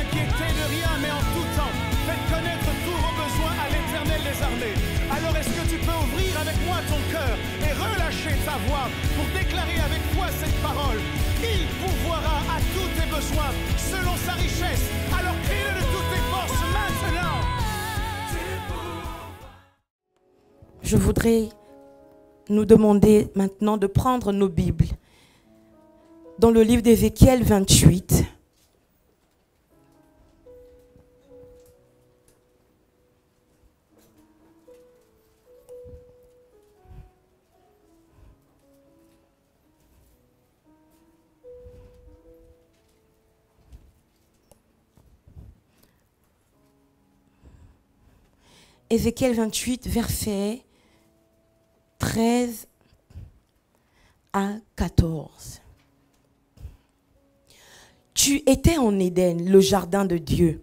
inquiétez de rien, mais en tout temps, faites connaître tous vos besoins à l'Éternel des armées. Alors est-ce que tu peux ouvrir avec moi ton cœur et relâcher ta voix pour déclarer avec foi cette parole? Il pourvoira à tous tes besoins selon sa richesse. Alors crie-le de toutes tes forces maintenant. Je voudrais nous demander maintenant de prendre nos Bibles dans le livre d'Ézéchiel 28. Ézéchiel 28, versets 13 à 14. Tu étais en Éden, le jardin de Dieu.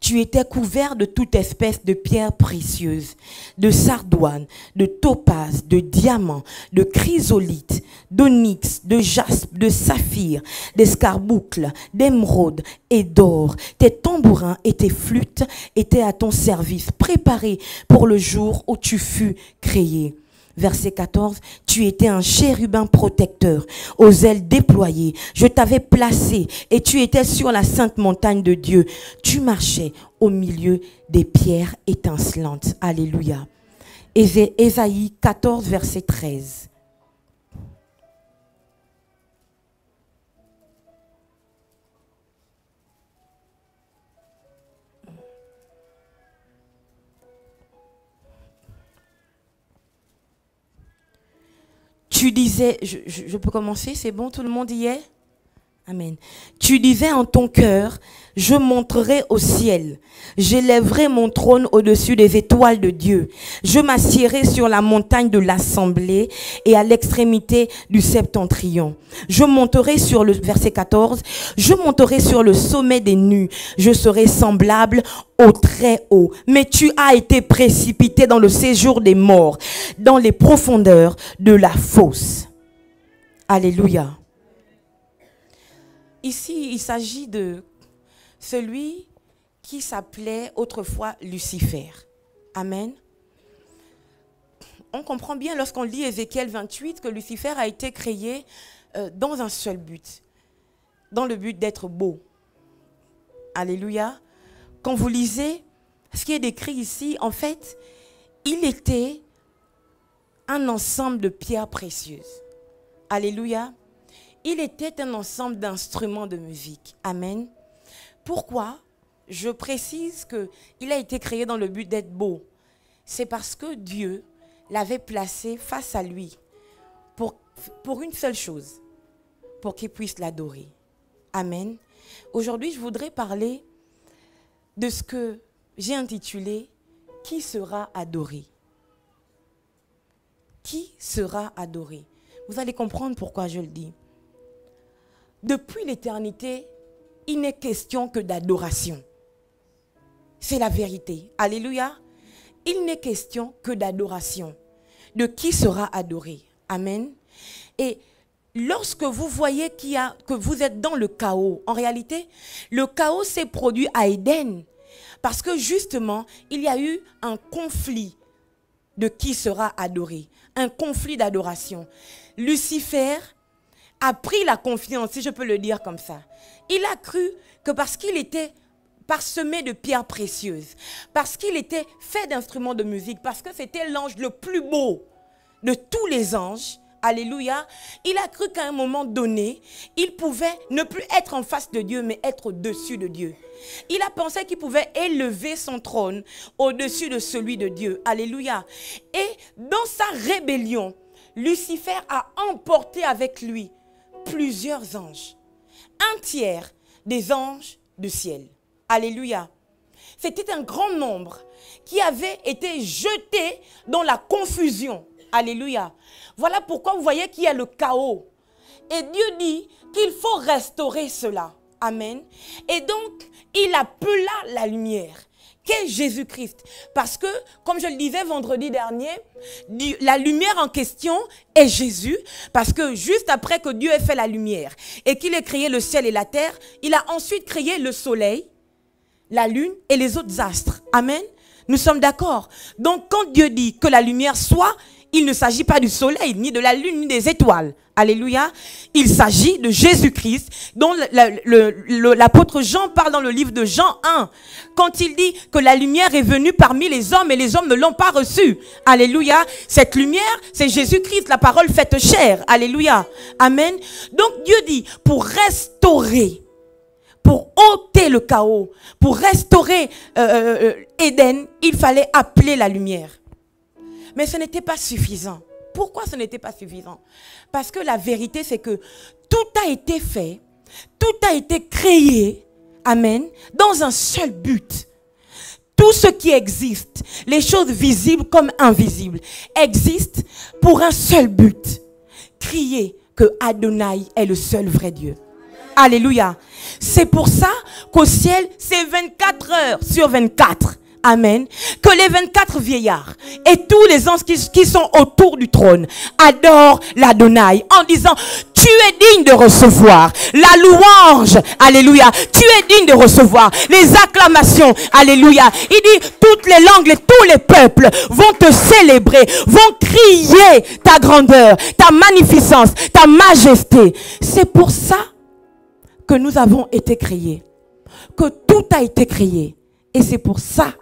Tu étais couvert de toute espèce de pierres précieuses, de sardoine, de topaze, de diamants, de chrysolite, d'onyx, de jaspe, de saphir, d'escarboucle, d'émeraude et d'or. Tes tambourins et tes flûtes étaient à ton service, préparés pour le jour où tu fus créé. Verset 14, tu étais un chérubin protecteur, aux ailes déployées. Je t'avais placé et tu étais sur la sainte montagne de Dieu. Tu marchais au milieu des pierres étincelantes. Alléluia. Ésaïe 14, verset 13. Tu disais, je peux commencer, c'est bon, tout le monde y est? Amen. Tu disais en ton cœur, je monterai au ciel, j'élèverai mon trône au-dessus des étoiles de Dieu, je m'assiérai sur la montagne de l'assemblée et à l'extrémité du septentrion. Je monterai sur le, verset 14, je monterai sur le sommet des nues, je serai semblable au très haut. Mais tu as été précipité dans le séjour des morts, dans les profondeurs de la fosse. Alléluia. Ici, il s'agit de celui qui s'appelait autrefois Lucifer. Amen. On comprend bien lorsqu'on lit Ézéchiel 28 que Lucifer a été créé dans un seul but, dans le but d'être beau. Alléluia. Quand vous lisez ce qui est décrit ici, en fait, il était un ensemble de pierres précieuses. Alléluia. Il était un ensemble d'instruments de musique. Amen. Pourquoi je précise qu'il a été créé dans le but d'être beau? C'est parce que Dieu l'avait placé face à lui pour une seule chose, pour qu'il puisse l'adorer. Amen. Aujourd'hui, je voudrais parler de ce que j'ai intitulé « Qui sera adoré ?» Qui sera adoré? Vous allez comprendre pourquoi je le dis. Depuis l'éternité, il n'est question que d'adoration. C'est la vérité. Alléluia. Il n'est question que d'adoration. De qui sera adoré? Amen. Et lorsque vous voyez que vous êtes dans le chaos, en réalité, le chaos s'est produit à Éden. Parce que justement, il y a eu un conflit de qui sera adoré. Un conflit d'adoration. Lucifer a pris la confiance, si je peux le dire comme ça. Il a cru que parce qu'il était parsemé de pierres précieuses, parce qu'il était fait d'instruments de musique, parce que c'était l'ange le plus beau de tous les anges, alléluia, il a cru qu'à un moment donné, il pouvait ne plus être en face de Dieu, mais être au-dessus de Dieu. Il a pensé qu'il pouvait élever son trône au-dessus de celui de Dieu, alléluia. Et dans sa rébellion, Lucifer a emporté avec lui plusieurs anges, un tiers des anges du ciel. Alléluia. C'était un grand nombre qui avait été jeté dans la confusion. Alléluia. Voilà pourquoi vous voyez qu'il y a le chaos. Et Dieu dit qu'il faut restaurer cela. Amen. Et donc, il appela la lumière, qu'est Jésus-Christ. Parce que, comme je le disais vendredi dernier, la lumière en question est Jésus. Parce que juste après que Dieu ait fait la lumière et qu'il ait créé le ciel et la terre, il a ensuite créé le soleil la lune et les autres astres. Amen. Nous sommes d'accord. Donc quand Dieu dit que la lumière soit, il ne s'agit pas du soleil, ni de la lune, ni des étoiles. Alléluia. Il s'agit de Jésus-Christ, dont l'apôtre Jean parle dans le livre de Jean 1. Quand il dit que la lumière est venue parmi les hommes et les hommes ne l'ont pas reçue. Alléluia. Cette lumière, c'est Jésus-Christ, la parole faite chair. Alléluia. Amen. Donc Dieu dit, pour restaurer, pour ôter le chaos, pour restaurer Éden, il fallait appeler la lumière. Mais ce n'était pas suffisant. Pourquoi ce n'était pas suffisant? Parce que la vérité, c'est que tout a été fait, tout a été créé, amen, dans un seul but. Tout ce qui existe, les choses visibles comme invisibles, existent pour un seul but. Crier que Adonai est le seul vrai Dieu. Alléluia. C'est pour ça qu'au ciel, c'est 24 heures sur 24. Amen. Que les 24 vieillards et tous les anges qui sont autour du trône adorent l'Adonai en disant: tu es digne de recevoir la louange. Alléluia. Tu es digne de recevoir les acclamations. Alléluia. Il dit: toutes les langues et tous les peuples vont te célébrer, vont crier ta grandeur, ta magnificence, ta majesté. C'est pour ça que nous avons été créés, que tout a été créé, et c'est pour ça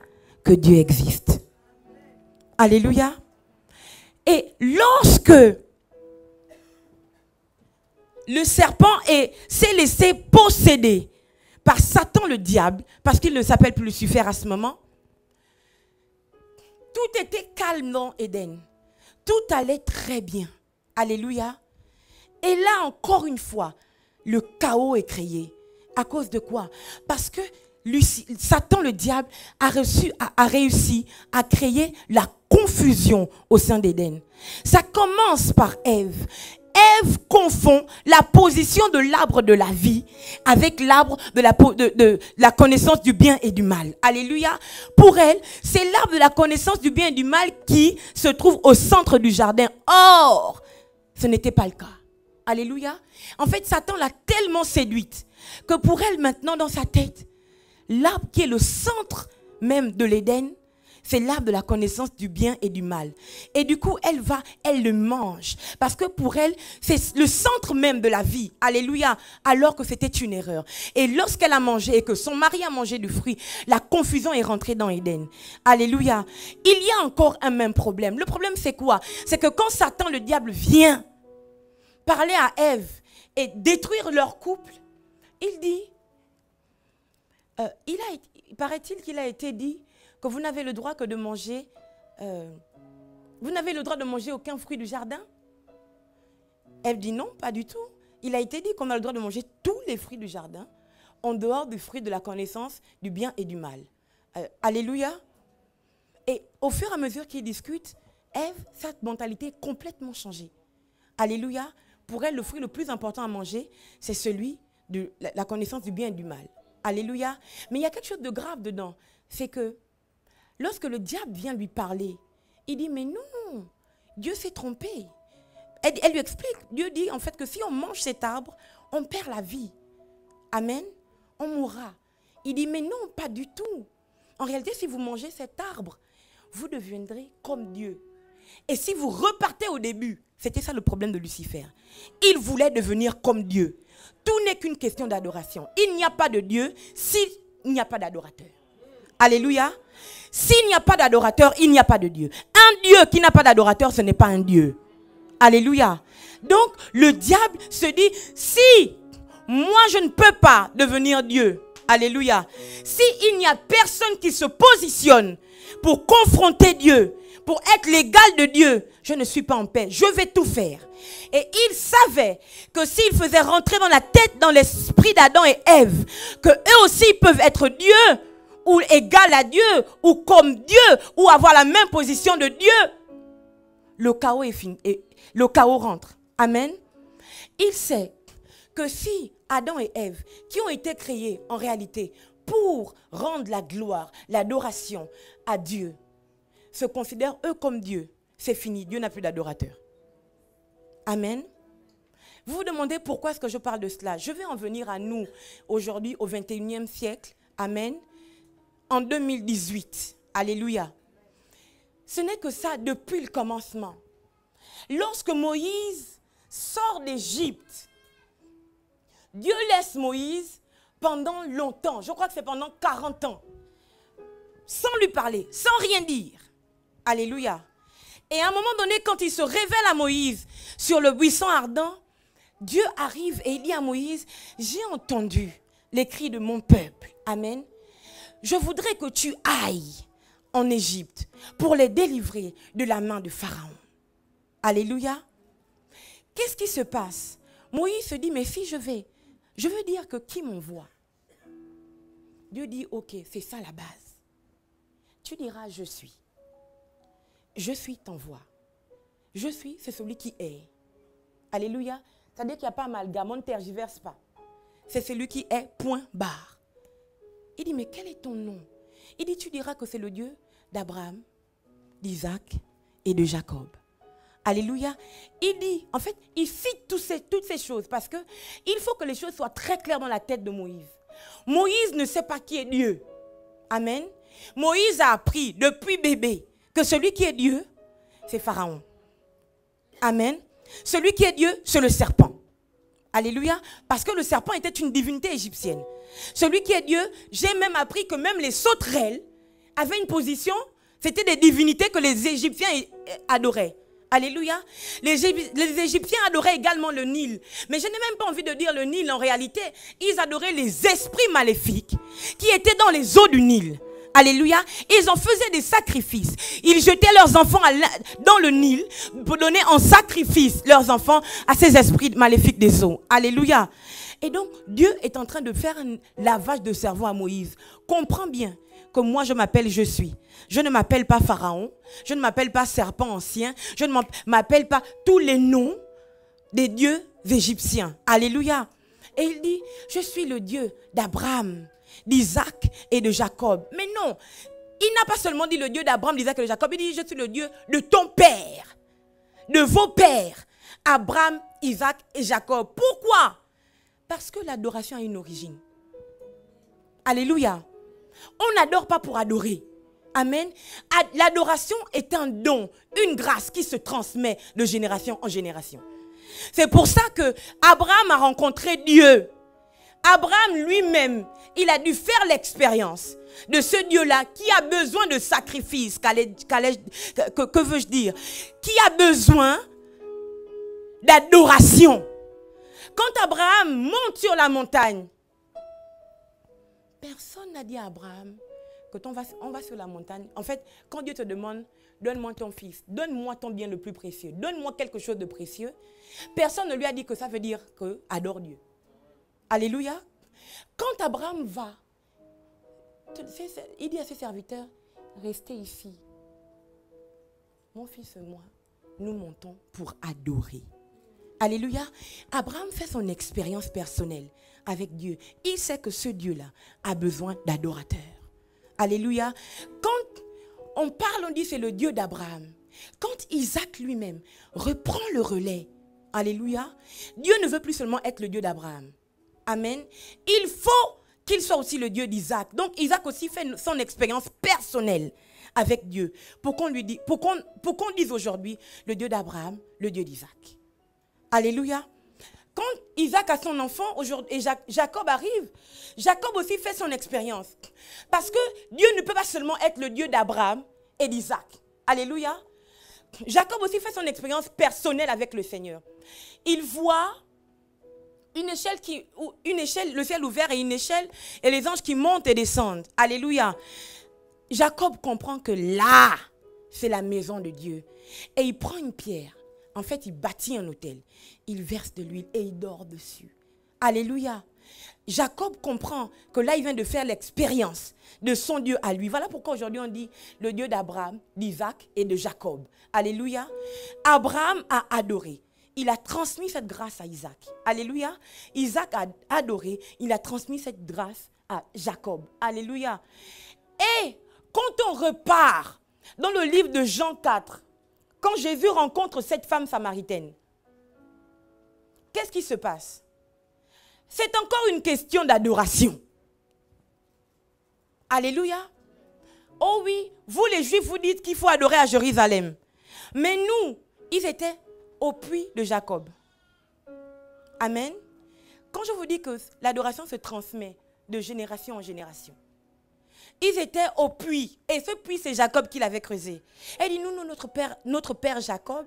que Dieu existe. Alléluia. Et lorsque le serpent s'est laissé posséder par Satan le diable, parce qu'il ne s'appelle plus Lucifer à ce moment, tout était calme dans Éden. Tout allait très bien. Alléluia. Et là, encore une fois, le chaos est créé. À cause de quoi? Parce que Satan, le diable, a réussi à créer la confusion au sein d'Éden. Ça commence par Ève. Ève confond la position de l'arbre de la vie avec l'arbre de la connaissance du bien et du mal. Alléluia. Pour elle, c'est l'arbre de la connaissance du bien et du mal qui se trouve au centre du jardin. Or, ce n'était pas le cas. Alléluia. En fait, Satan l'a tellement séduite que pour elle, maintenant, dans sa tête, l'arbre qui est le centre même de l'Éden, c'est l'arbre de la connaissance du bien et du mal. Et du coup, elle le mange. Parce que pour elle, c'est le centre même de la vie. Alléluia. Alors que c'était une erreur. Et lorsqu'elle a mangé et que son mari a mangé du fruit, la confusion est rentrée dans Éden. Alléluia. Il y a encore un même problème. Le problème, c'est quoi? C'est que quand Satan, le diable, vient parler à Ève et détruire leur couple, il dit, paraît-il qu'il a été dit que vous n'avez le droit que de manger, vous n'avez le droit de manger aucun fruit du jardin. Ève dit non, pas du tout. Il a été dit qu'on a le droit de manger tous les fruits du jardin, en dehors du fruit de la connaissance du bien et du mal. Alléluia. Et au fur et à mesure qu'ils discutent, Ève, sa mentalité est complètement changée. Alléluia. Pour elle, le fruit le plus important à manger, c'est celui de la connaissance du bien et du mal. Alléluia. Mais il y a quelque chose de grave dedans. C'est que lorsque le diable vient lui parler, il dit: mais non, Dieu s'est trompé. Elle lui explique. Dieu dit en fait que si on mange cet arbre, on perd la vie. Amen. On mourra. Il dit: mais non, pas du tout. En réalité, si vous mangez cet arbre, vous deviendrez comme Dieu. Et si vous repartez au début, c'était ça le problème de Lucifer. Il voulait devenir comme Dieu. Tout n'est qu'une question d'adoration. Il n'y a pas de Dieu s'il n'y a pas d'adorateur. Alléluia. S'il n'y a pas d'adorateur, il n'y a pas de Dieu. Un Dieu qui n'a pas d'adorateur, ce n'est pas un Dieu. Alléluia. Donc, le diable se dit: si moi je ne peux pas devenir Dieu, alléluia, si il n'y a personne qui se positionne pour confronter Dieu, pour être l'égal de Dieu, je ne suis pas en paix. Je vais tout faire. Et il savait que s'il faisait rentrer dans la tête, dans l'esprit d'Adam et Ève, que eux aussi peuvent être Dieu, ou égal à Dieu, ou comme Dieu, ou avoir la même position de Dieu, le chaos est fini. Et le chaos rentre. Amen. Il sait que si Adam et Ève, qui ont été créés en réalité pour rendre la gloire, l'adoration à Dieu, se considèrent eux comme Dieu, c'est fini. Dieu n'a plus d'adorateur. Amen. Vous vous demandez pourquoi est-ce que je parle de cela? Je vais en venir à nous aujourd'hui au 21e siècle. Amen. en 2018. Alléluia. Ce n'est que ça depuis le commencement. Lorsque Moïse sort d'Égypte, Dieu laisse Moïse pendant longtemps. Je crois que c'est pendant 40 ans. Sans lui parler, sans rien dire. Alléluia. Et à un moment donné, quand il se révèle à Moïse sur le buisson ardent, Dieu arrive et il dit à Moïse, j'ai entendu les cris de mon peuple. Amen. Je voudrais que tu ailles en Égypte pour les délivrer de la main de Pharaon. Alléluia. Qu'est-ce qui se passe? Moïse se dit, mais si je veux dire que qui m'envoie? Dieu dit, ok, c'est ça la base. Tu diras, je suis. Je suis t'envoie. Je suis, c'est celui qui est. Alléluia. C'est-à-dire qu'il n'y a pas amalgame, on ne tergiverse pas. C'est celui qui est, point, barre. Il dit, mais quel est ton nom? Il dit, tu diras que c'est le Dieu d'Abraham, d'Isaac et de Jacob. Alléluia. Il dit, en fait, il cite toutes ces choses parce qu'il faut que les choses soient très claires dans la tête de Moïse. Moïse ne sait pas qui est Dieu. Amen. Moïse a appris depuis bébé que celui qui est Dieu, c'est Pharaon. Amen. Celui qui est Dieu, c'est le serpent. Alléluia. Parce que le serpent était une divinité égyptienne. Celui qui est Dieu, j'ai même appris que même les sauterelles avaient une position, c'était des divinités que les Égyptiens adoraient. Alléluia. Les Égyptiens adoraient également le Nil. Mais je n'ai même pas envie de dire le Nil. En réalité, ils adoraient les esprits maléfiques qui étaient dans les eaux du Nil. Alléluia. Ils en faisaient des sacrifices. Ils jetaient leurs enfants dans le Nil pour donner en sacrifice leurs enfants à ces esprits maléfiques des eaux. Alléluia. Et donc, Dieu est en train de faire un lavage de cerveau à Moïse. Comprends bien que moi, je m'appelle je suis. Je ne m'appelle pas Pharaon. Je ne m'appelle pas serpent ancien. Je ne m'appelle pas tous les noms des dieux égyptiens. Alléluia. Et il dit, je suis le Dieu d'Abraham, d'Isaac et de Jacob. Mais non, il n'a pas seulement dit le Dieu d'Abraham, d'Isaac et de Jacob. Il dit, je suis le Dieu de ton père, de vos pères, Abraham, Isaac et Jacob. Pourquoi? Parce que l'adoration a une origine. Alléluia. On n'adore pas pour adorer. Amen. L'adoration est un don, une grâce qui se transmet de génération en génération. C'est pour ça que Abraham a rencontré Dieu. Abraham lui-même, il a dû faire l'expérience de ce Dieu-là qui a besoin de sacrifices. Que veux-je dire? Qui a besoin d'adoration. Quand Abraham monte sur la montagne, personne n'a dit à Abraham que on va sur la montagne. En fait, quand Dieu te demande, donne-moi ton fils, donne-moi ton bien le plus précieux, donne-moi quelque chose de précieux, personne ne lui a dit que ça veut dire que adore Dieu. Alléluia. Quand Abraham va, il dit à ses serviteurs, restez ici. Mon fils et moi, nous montons pour adorer. Alléluia. Abraham fait son expérience personnelle avec Dieu. Il sait que ce Dieu-là a besoin d'adorateurs. Alléluia. Quand on parle, on dit c'est le Dieu d'Abraham. Quand Isaac lui-même reprend le relais, alléluia, Dieu ne veut plus seulement être le Dieu d'Abraham. Amen. Il faut qu'il soit aussi le Dieu d'Isaac. Donc Isaac aussi fait son expérience personnelle avec Dieu. Pour qu'on dise aujourd'hui le Dieu d'Abraham, le Dieu d'Isaac. Alléluia. Quand Isaac a son enfant aujourd'hui et Jacob arrive, Jacob aussi fait son expérience. Parce que Dieu ne peut pas seulement être le Dieu d'Abraham et d'Isaac. Alléluia. Jacob aussi fait son expérience personnelle avec le Seigneur. Il voit une échelle, le ciel ouvert et une échelle et les anges qui montent et descendent. Alléluia. Jacob comprend que là, c'est la maison de Dieu. Et il prend une pierre. En fait, il bâtit un autel. Il verse de l'huile et il dort dessus. Alléluia. Jacob comprend que là, il vient de faire l'expérience de son Dieu à lui. Voilà pourquoi aujourd'hui on dit le Dieu d'Abraham, d'Isaac et de Jacob. Alléluia. Abraham a adoré. Il a transmis cette grâce à Isaac. Alléluia. Isaac a adoré. Il a transmis cette grâce à Jacob. Alléluia. Et quand on repart dans le livre de Jean 4, quand Jésus rencontre cette femme samaritaine, qu'est-ce qui se passe? C'est encore une question d'adoration. Alléluia. Oh oui, vous les Juifs, vous dites qu'il faut adorer à Jérusalem. Mais nous, ils étaient au puits de Jacob. Amen. Quand je vous dis que l'adoration se transmet de génération en génération, ils étaient au puits. Et ce puits, c'est Jacob qui l'avait creusé. Elle dit, nous, notre père Jacob,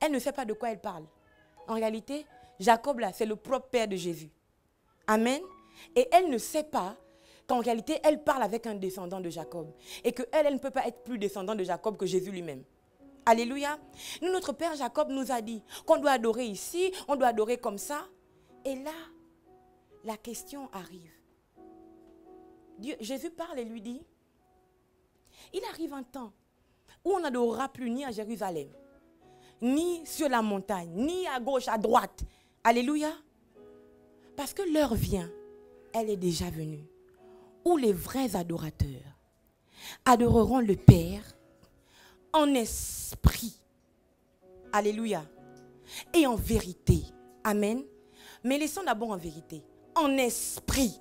elle ne sait pas de quoi elle parle. En réalité, Jacob, là, c'est le propre père de Jésus. Amen. Et elle ne sait pas qu'en réalité, elle parle avec un descendant de Jacob. Et qu'elle ne peut pas être plus descendant de Jacob que Jésus lui-même. Alléluia. Nous, notre père Jacob nous a dit qu'on doit adorer ici, on doit adorer comme ça. Et là, la question arrive. Jésus parle et lui dit, il arrive un temps où on n'adorera plus ni à Jérusalem, ni sur la montagne, ni à gauche, à droite. Alléluia. Parce que l'heure vient, elle est déjà venue, où les vrais adorateurs adoreront le Père en esprit. Alléluia. Et en vérité. Amen. Mais laissons d'abord en vérité. En esprit.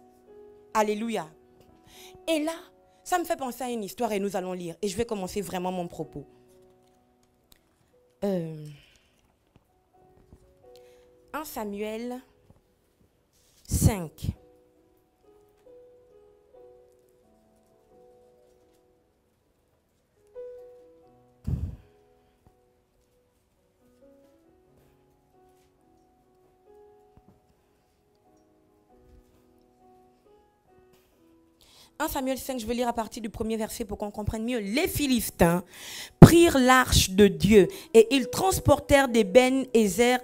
Alléluia. Et là, ça me fait penser à une histoire et nous allons lire. Et je vais commencer vraiment mon propos. 1 Samuel 5. Samuel 5, je vais lire à partir du premier verset pour qu'on comprenne mieux. Les Philistins prirent l'arche de Dieu et ils transportèrent des Ben-Ézer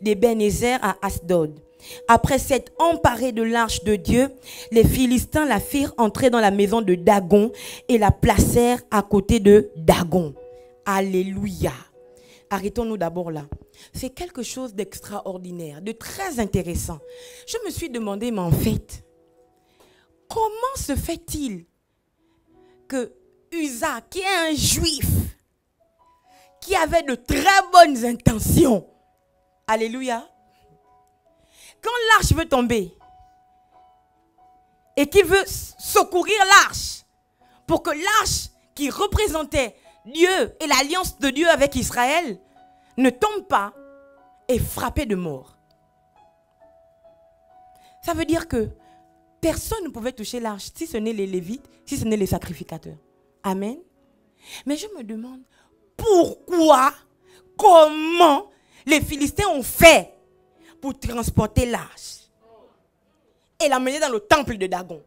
des Ben-Ézer à Asdod. Après s'être emparés de l'arche de Dieu, les Philistins la firent entrer dans la maison de Dagon et la placèrent à côté de Dagon. Alléluia. Arrêtons-nous d'abord là. C'est quelque chose d'extraordinaire, de très intéressant. Je me suis demandé, mais en fait, comment se fait-il que Uza, qui est un juif, qui avait de très bonnes intentions, alléluia, quand l'arche veut tomber et qu'il veut secourir l'arche pour que l'arche qui représentait Dieu et l'alliance de Dieu avec Israël ne tombe pas, est frappé de mort. Ça veut dire que personne ne pouvait toucher l'arche, si ce n'est les Lévites, si ce n'est les sacrificateurs. Amen. Mais je me demande pourquoi, comment les Philistins ont fait pour transporter l'arche et l'amener dans le temple de Dagon.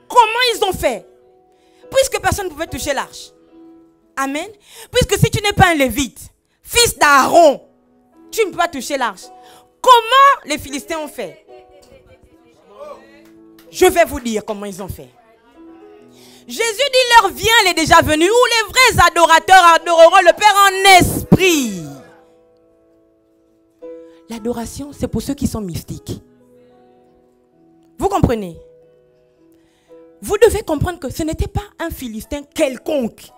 Comment ils ont fait? Puisque personne ne pouvait toucher l'arche. Amen. Puisque si tu n'es pas un Lévite, fils d'Aaron, tu ne peux pas toucher l'arche. Comment les Philistins ont fait? Je vais vous dire comment ils ont fait. Jésus dit, l'heure vient, elle est déjà venue, où les vrais adorateurs adoreront le Père en esprit. L'adoration, c'est pour ceux qui sont mystiques. Vous comprenez? Vous devez comprendre que ce n'était pas un Philistin quelconque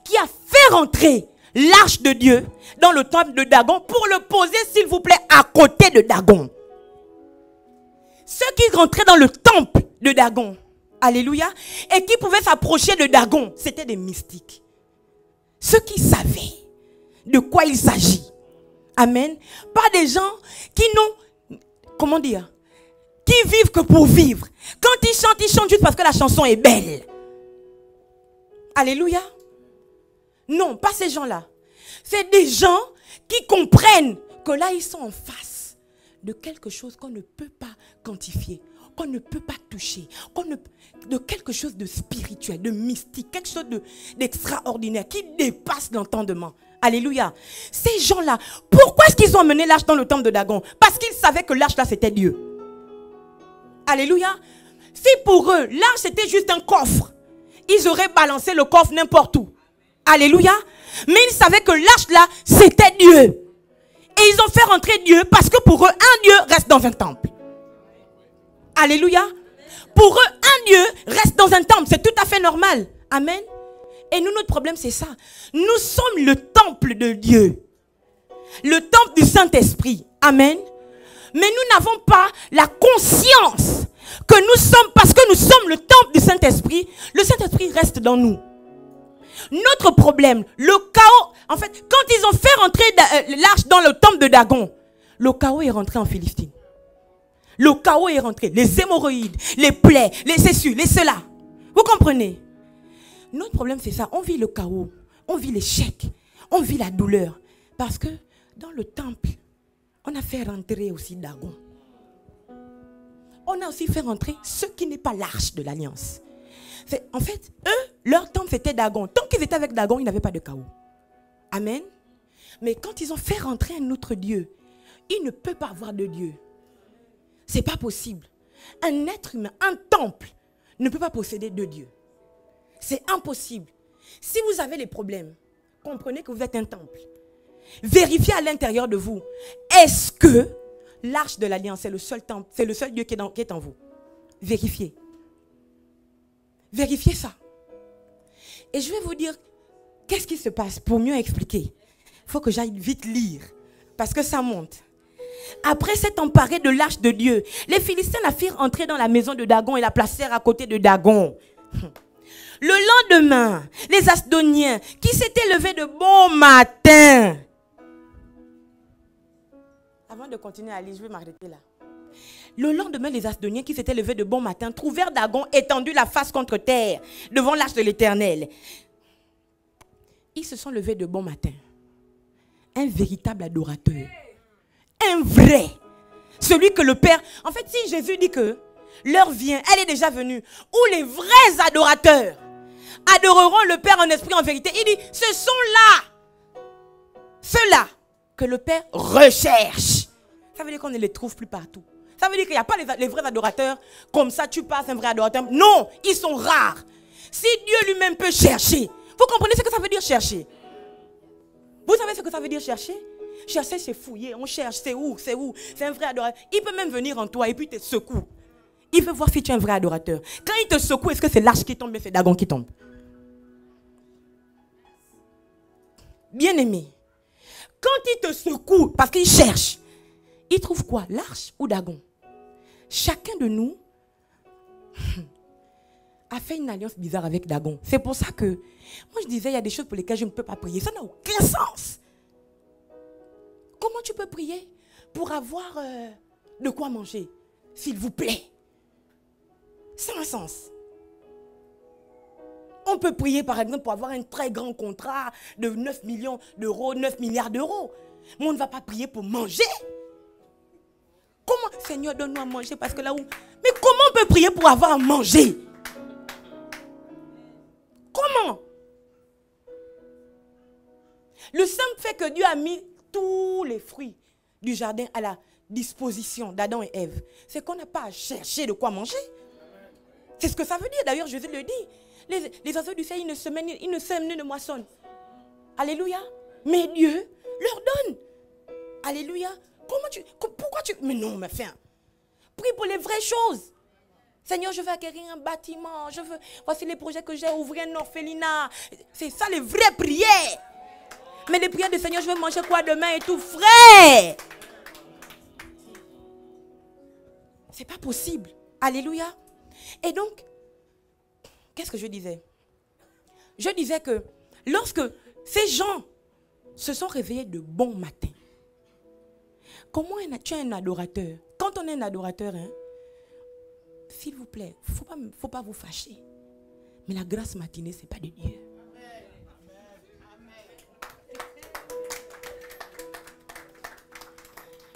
qui a fait rentrer l'arche de Dieu dans le temple de Dagon pour le poser, s'il vous plaît, à côté de Dagon. Ceux qui rentraient dans le temple de Dagon, alléluia, et qui pouvaient s'approcher de Dagon, c'étaient des mystiques. Ceux qui savaient de quoi il s'agit. Amen. Pas des gens qui n'ont, comment dire, qui vivent que pour vivre. Quand ils chantent juste parce que la chanson est belle. Alléluia. Non, pas ces gens-là. C'est des gens qui comprennent que là, ils sont en face de quelque chose qu'on ne peut pas quantifier, qu'on ne peut pas toucher, de quelque chose de spirituel, de mystique, quelque chose d'extraordinaire qui dépasse l'entendement. Alléluia. Ces gens-là, pourquoi est-ce qu'ils ont amené l'arche dans le temple de Dagon? Parce qu'ils savaient que l'arche là, c'était Dieu. Alléluia. Si pour eux, l'arche c'était juste un coffre, ils auraient balancé le coffre n'importe où. Alléluia. Mais ils savaient que l'arche là, c'était Dieu. Et ils ont fait rentrer Dieu parce que pour eux, un Dieu reste dans un temple. Alléluia. Pour eux, un Dieu reste dans un temple. C'est tout à fait normal. Amen. Et nous, notre problème, c'est ça. Nous sommes le temple de Dieu. Le temple du Saint-Esprit. Amen. Mais nous n'avons pas la conscience que nous sommes, parce que nous sommes le temple du Saint-Esprit, le Saint-Esprit reste dans nous. Notre problème, le chaos, en fait, quand ils ont fait rentrer l'arche dans le temple de Dagon, le chaos est rentré en Philistine. Le chaos est rentré, les hémorroïdes, les plaies, les ceci, les cela. Vous comprenez? Notre problème, c'est ça. On vit le chaos, on vit l'échec, on vit la douleur. Parce que dans le temple, on a fait rentrer aussi Dagon. On a aussi fait rentrer ce qui n'est pas l'arche de l'alliance. En fait, eux, leur temple c'était Dagon. Tant qu'ils étaient avec Dagon, ils n'avaient pas de chaos. Amen. Mais quand ils ont fait rentrer un autre Dieu, il ne peut pas avoir de Dieu. C'est pas possible. Un être humain, un temple, ne peut pas posséder deux dieux. C'est impossible. Si vous avez les problèmes, comprenez que vous êtes un temple. Vérifiez à l'intérieur de vous. Est-ce que l'arche de l'alliance, c'est le seul temple, c'est le seul Dieu qui est en vous? Vérifiez. Vérifiez ça. Et je vais vous dire, qu'est-ce qui se passe pour mieux expliquer. Il faut que j'aille vite lire, parce que ça monte. Après s'être emparé de l'arche de Dieu, les Philistins la firent entrer dans la maison de Dagon et la placèrent à côté de Dagon. Le lendemain, les Asdoniens qui s'étaient levés de bon matin. Avant de continuer à lire, je vais m'arrêter là. Le lendemain, les Asdoniens qui s'étaient levés de bon matin trouvèrent Dagon étendu la face contre terre devant l'arche de l'Éternel. Ils se sont levés de bon matin. Un véritable adorateur. Un vrai. Celui que le Père... En fait, si Jésus dit que l'heure vient, elle est déjà venue, où les vrais adorateurs adoreront le Père en esprit, en vérité. Il dit, ce sont là, ceux-là que le Père recherche. Ça veut dire qu'on ne les trouve plus partout. Ça veut dire qu'il n'y a pas les vrais adorateurs, comme ça tu passes un vrai adorateur. Non, ils sont rares. Si Dieu lui-même peut chercher, vous comprenez ce que ça veut dire chercher? Vous savez ce que ça veut dire chercher? Chercher, c'est fouiller, on cherche, c'est où, c'est un vrai adorateur. Il peut même venir en toi et puis te secoue. Il veut voir si tu es un vrai adorateur. Quand il te secoue, est-ce que c'est l'arche qui tombe, mais c'est Dagon qui tombe? Bien-aimé, quand il te secoue, parce qu'il cherche, il trouve quoi? L'arche ou Dagon? Chacun de nous a fait une alliance bizarre avec Dagon. C'est pour ça que, moi je disais, il y a des choses pour lesquelles je ne peux pas prier. Ça n'a aucun sens. Comment tu peux prier pour avoir de quoi manger? S'il vous plaît. Sans sens. On peut prier par exemple pour avoir un très grand contrat de 9 millions d'euros, 9 milliards d'euros. Mais on ne va pas prier pour manger. Comment? Seigneur, donne-nous à manger parce que là où... Mais comment on peut prier pour avoir à manger? Comment? Le simple fait que Dieu a mis tous les fruits du jardin à la disposition d'Adam et Ève, c'est qu'on n'a pas à chercher de quoi manger. C'est ce que ça veut dire. D'ailleurs, Jésus le dit. Les oiseaux du ciel, ils ne sèment ni ne moissonnent. Alléluia. Mais Dieu leur donne. Alléluia. Pourquoi tu... Mais non, mais enfin. Prie pour les vraies choses. Seigneur, je veux acquérir un bâtiment. Voici les projets que j'ai, ouvrir un orphelinat. C'est ça les vraies prières. Mais les prières du Seigneur, je veux manger quoi demain et tout, frère. C'est pas possible. Alléluia. Et donc, qu'est-ce que je disais? Je disais que lorsque ces gens se sont réveillés de bon matin, comment tu es un adorateur? Quand on est un adorateur, hein, s'il vous plaît, faut pas vous fâcher. Mais la grâce matinée, ce n'est pas de Dieu.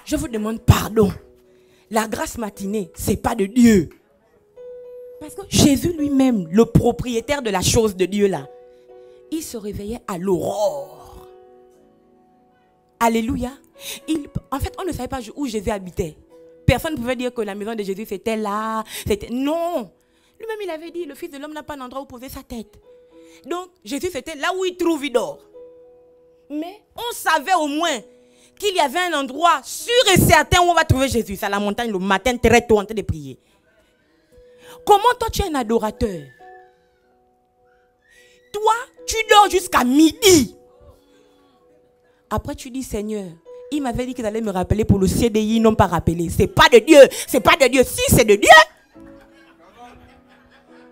Je vous demande pardon. La grâce matinée, ce n'est pas de Dieu. Parce que Jésus lui-même, le propriétaire de la chose de Dieu là, il se réveillait à l'aurore. Alléluia. En fait, on ne savait pas où Jésus habitait. Personne ne pouvait dire que la maison de Jésus c'était là. Non. Lui-même il avait dit, le Fils de l'homme n'a pas d'endroit où poser sa tête. Donc Jésus c'était là où il trouve, il dort. Mais on savait au moins qu'il y avait un endroit sûr et certain où on va trouver Jésus. C'est à la montagne le matin très tôt en train de prier. Comment toi tu es un adorateur? Toi, tu dors jusqu'à midi. Après tu dis, Seigneur, il m'avait dit qu'il allait me rappeler pour le CDI, ils n'ont pas rappelé. C'est pas de Dieu. C'est pas de Dieu. Si c'est de Dieu,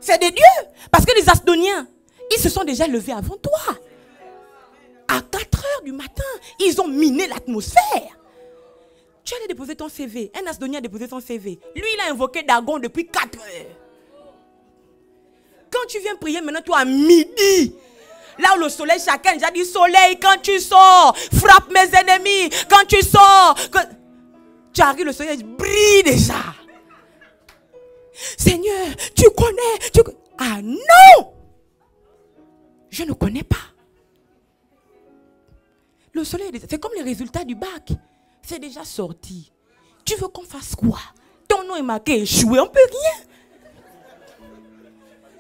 C'est des dieux. Parce que les Asdoniens, ils se sont déjà levés avant toi. À 4 heures du matin, ils ont miné l'atmosphère. Tu allais déposer ton CV. Un Asdonien a déposé son CV. Lui, il a invoqué Dagon depuis 4 heures. Quand tu viens prier maintenant, toi, à midi, là où le soleil, chacun déjà dit, soleil, quand tu sors, frappe mes ennemis. Quand tu sors, tu arrives, le soleil brille déjà. Seigneur, tu connais. Ah non! Je ne connais pas. Le soleil, c'est comme les résultats du bac. C'est déjà sorti. Tu veux qu'on fasse quoi? Ton nom est marqué échoué, on ne peut rien.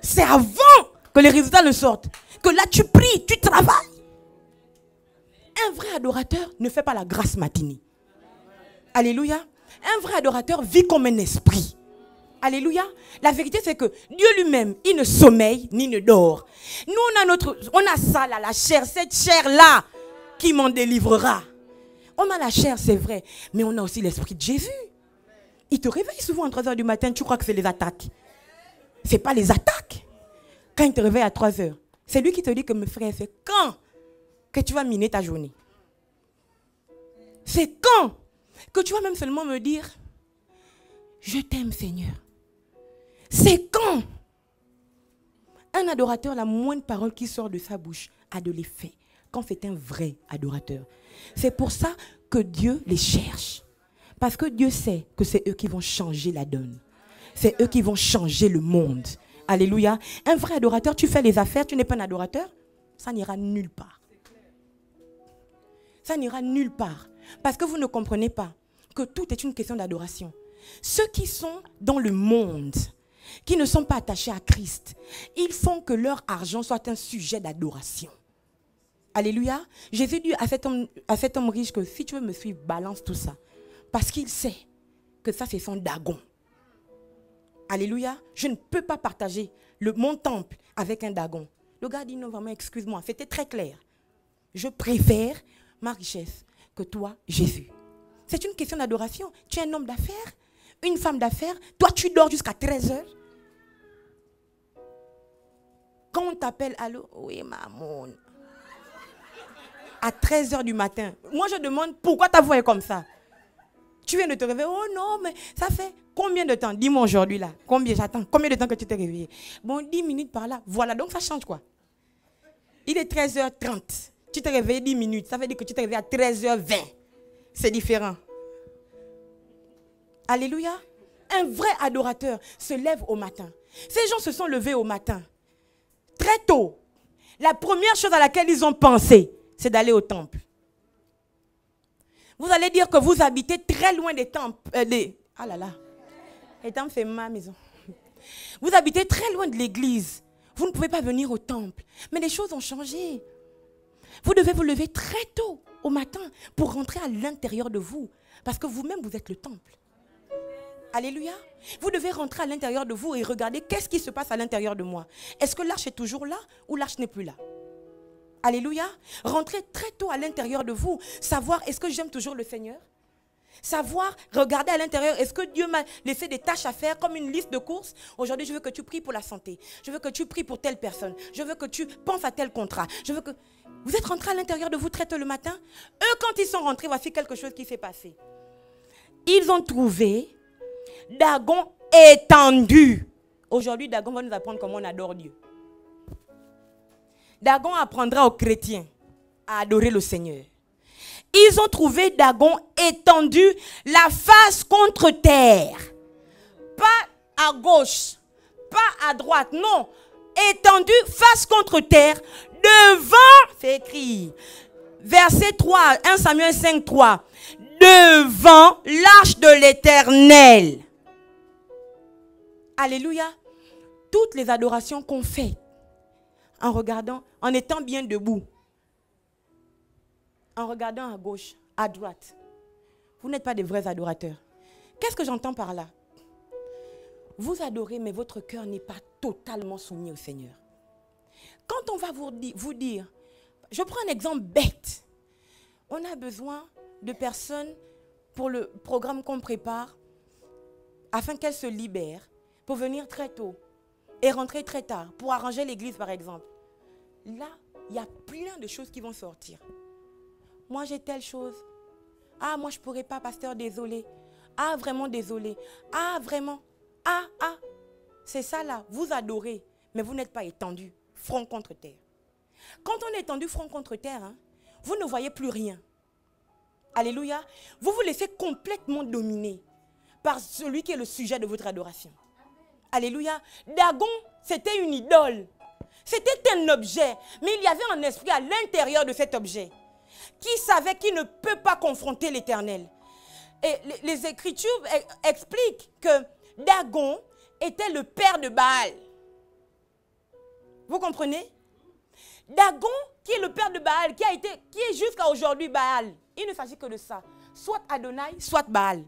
C'est avant que les résultats ne sortent. Que là tu pries, tu travailles. Un vrai adorateur ne fait pas la grâce matinée. Alléluia. Un vrai adorateur vit comme un esprit. Alléluia. La vérité c'est que Dieu lui-même, il ne sommeille ni ne dort. Nous on a ça là, la chair, cette chair là qui m'en délivrera. On a la chair, c'est vrai, mais on a aussi l'esprit de Jésus. Il te réveille souvent à 3 heures du matin, tu crois que c'est les attaques. Ce n'est pas les attaques. Quand il te réveille à 3 heures, c'est lui qui te dit que mon frère, c'est quand que tu vas miner ta journée? C'est quand que tu vas même seulement me dire, je t'aime Seigneur. C'est quand un adorateur, la moindre parole qui sort de sa bouche a de l'effet. Quand c'est un vrai adorateur. C'est pour ça que Dieu les cherche. Parce que Dieu sait que c'est eux qui vont changer la donne. C'est eux qui vont changer le monde. Alléluia. Un vrai adorateur, tu fais les affaires, tu n'es pas un adorateur, ça n'ira nulle part. Ça n'ira nulle part. Parce que vous ne comprenez pas que tout est une question d'adoration. Ceux qui sont dans le monde, qui ne sont pas attachés à Christ, ils font que leur argent soit un sujet d'adoration. Alléluia. Jésus dit à cet homme riche que si tu veux me suivre, balance tout ça. Parce qu'il sait que ça c'est son Dagon. Alléluia. Je ne peux pas partager mon temple avec un Dagon. Le gars dit non, vraiment, excuse-moi. C'était très clair. Je préfère ma richesse que toi, Jésus. C'est une question d'adoration. Tu es un homme d'affaires, une femme d'affaires. Toi, tu dors jusqu'à 13 heures. Quand on t'appelle, allô, oui, maman. À 13 heures du matin. Moi, je demande pourquoi ta voix est comme ça. Tu viens de te réveiller. Oh non, mais ça fait combien de temps? Dis-moi aujourd'hui là. Combien j'attends? Combien de temps que tu t'es réveillé? Bon, 10 minutes par là. Voilà, donc ça change quoi? Il est 13h30. Tu t'es réveillé 10 minutes. Ça veut dire que tu t'es réveillé à 13h20. C'est différent. Alléluia. Un vrai adorateur se lève au matin. Ces gens se sont levés au matin. Très tôt. La première chose à laquelle ils ont pensé, c'est d'aller au temple. Vous allez dire que vous habitez très loin des temples. Ah là là. Les temples, c'est ma maison. Vous habitez très loin de l'église. Vous ne pouvez pas venir au temple. Mais les choses ont changé. Vous devez vous lever très tôt au matin pour rentrer à l'intérieur de vous. Parce que vous-même, vous êtes le temple. Alléluia. Vous devez rentrer à l'intérieur de vous et regarder qu'est-ce qui se passe à l'intérieur de moi. Est-ce que l'arche est toujours là ou l'arche n'est plus là? Alléluia. Rentrez très tôt à l'intérieur de vous. Savoir, est-ce que j'aime toujours le Seigneur? Savoir, regarder à l'intérieur, est-ce que Dieu m'a laissé des tâches à faire comme une liste de courses? Aujourd'hui, je veux que tu pries pour la santé. Je veux que tu pries pour telle personne. Je veux que tu penses à tel contrat. Je veux que... Vous êtes rentrés à l'intérieur de vous très tôt le matin? Eux, quand ils sont rentrés, voici quelque chose qui s'est passé. Ils ont trouvé Dagon étendu. Aujourd'hui, Dagon va nous apprendre comment on adore Dieu. Dagon apprendra aux chrétiens à adorer le Seigneur. Ils ont trouvé Dagon étendu, la face contre terre. Pas à gauche, pas à droite, non. Étendu, face contre terre, devant, c'est écrit, verset 3, 1 Samuel 5, 3, devant l'arche de l'Éternel. Alléluia. Toutes les adorations qu'on fait, en regardant, en étant bien debout, en regardant à gauche, à droite, vous n'êtes pas des vrais adorateurs. Qu'est-ce que j'entends par là? Vous adorez, mais votre cœur n'est pas totalement soumis au Seigneur. Quand on va vous dire, je prends un exemple bête. On a besoin de personnes pour le programme qu'on prépare, afin qu'elles se libèrent, pour venir très tôt. et rentrer très tard pour arranger l'église par exemple, là, il y a plein de choses qui vont sortir. Moi, j'ai telle chose. Ah, moi, je ne pourrais pas, pasteur, désolé. Ah, vraiment désolé. Ah, vraiment. Ah. C'est ça là, vous adorez, mais vous n'êtes pas étendu, front contre terre. Quand on est étendu front contre terre, hein, vous ne voyez plus rien. Alléluia. Vous vous laissez complètement dominer par celui qui est le sujet de votre adoration. Alléluia. Dagon, c'était une idole. C'était un objet. Mais il y avait un esprit à l'intérieur de cet objet qui savait qu'il ne peut pas confronter l'Éternel. Et les Écritures expliquent que Dagon était le père de Baal. Vous comprenez? Dagon, qui est le père de Baal, qui est jusqu'à aujourd'hui Baal. Il ne s'agit que de ça. Soit Adonai, soit Baal.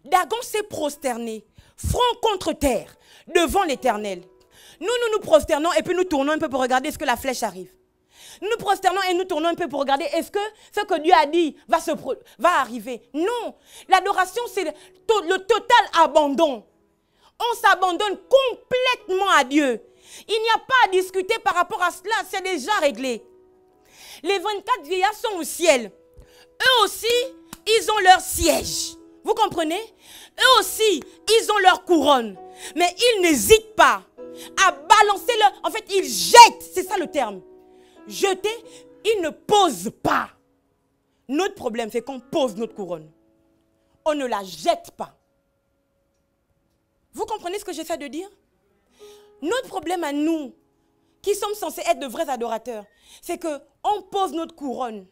Dagon s'est prosterné, front contre terre, devant l'Éternel. Nous nous prosternons et puis nous tournons un peu pour regarder est-ce que la flèche arrive. Nous nous prosternons et nous tournons un peu pour regarder est-ce que ce que Dieu a dit va arriver. Non, l'adoration c'est le total abandon. On s'abandonne complètement à Dieu. Il n'y a pas à discuter par rapport à cela, c'est déjà réglé. Les 24 vieillards sont au ciel. Eux aussi, ils ont leur siège. Vous comprenez? Eux aussi, ils ont leur couronne. Mais ils n'hésitent pas à balancer leur... En fait, ils jettent, c'est ça le terme. Jeter, ils ne posent pas. Notre problème, c'est qu'on pose notre couronne. On ne la jette pas. Vous comprenez ce que j'essaie de dire? Notre problème à nous, qui sommes censés être de vrais adorateurs, c'est qu'on pose notre couronne.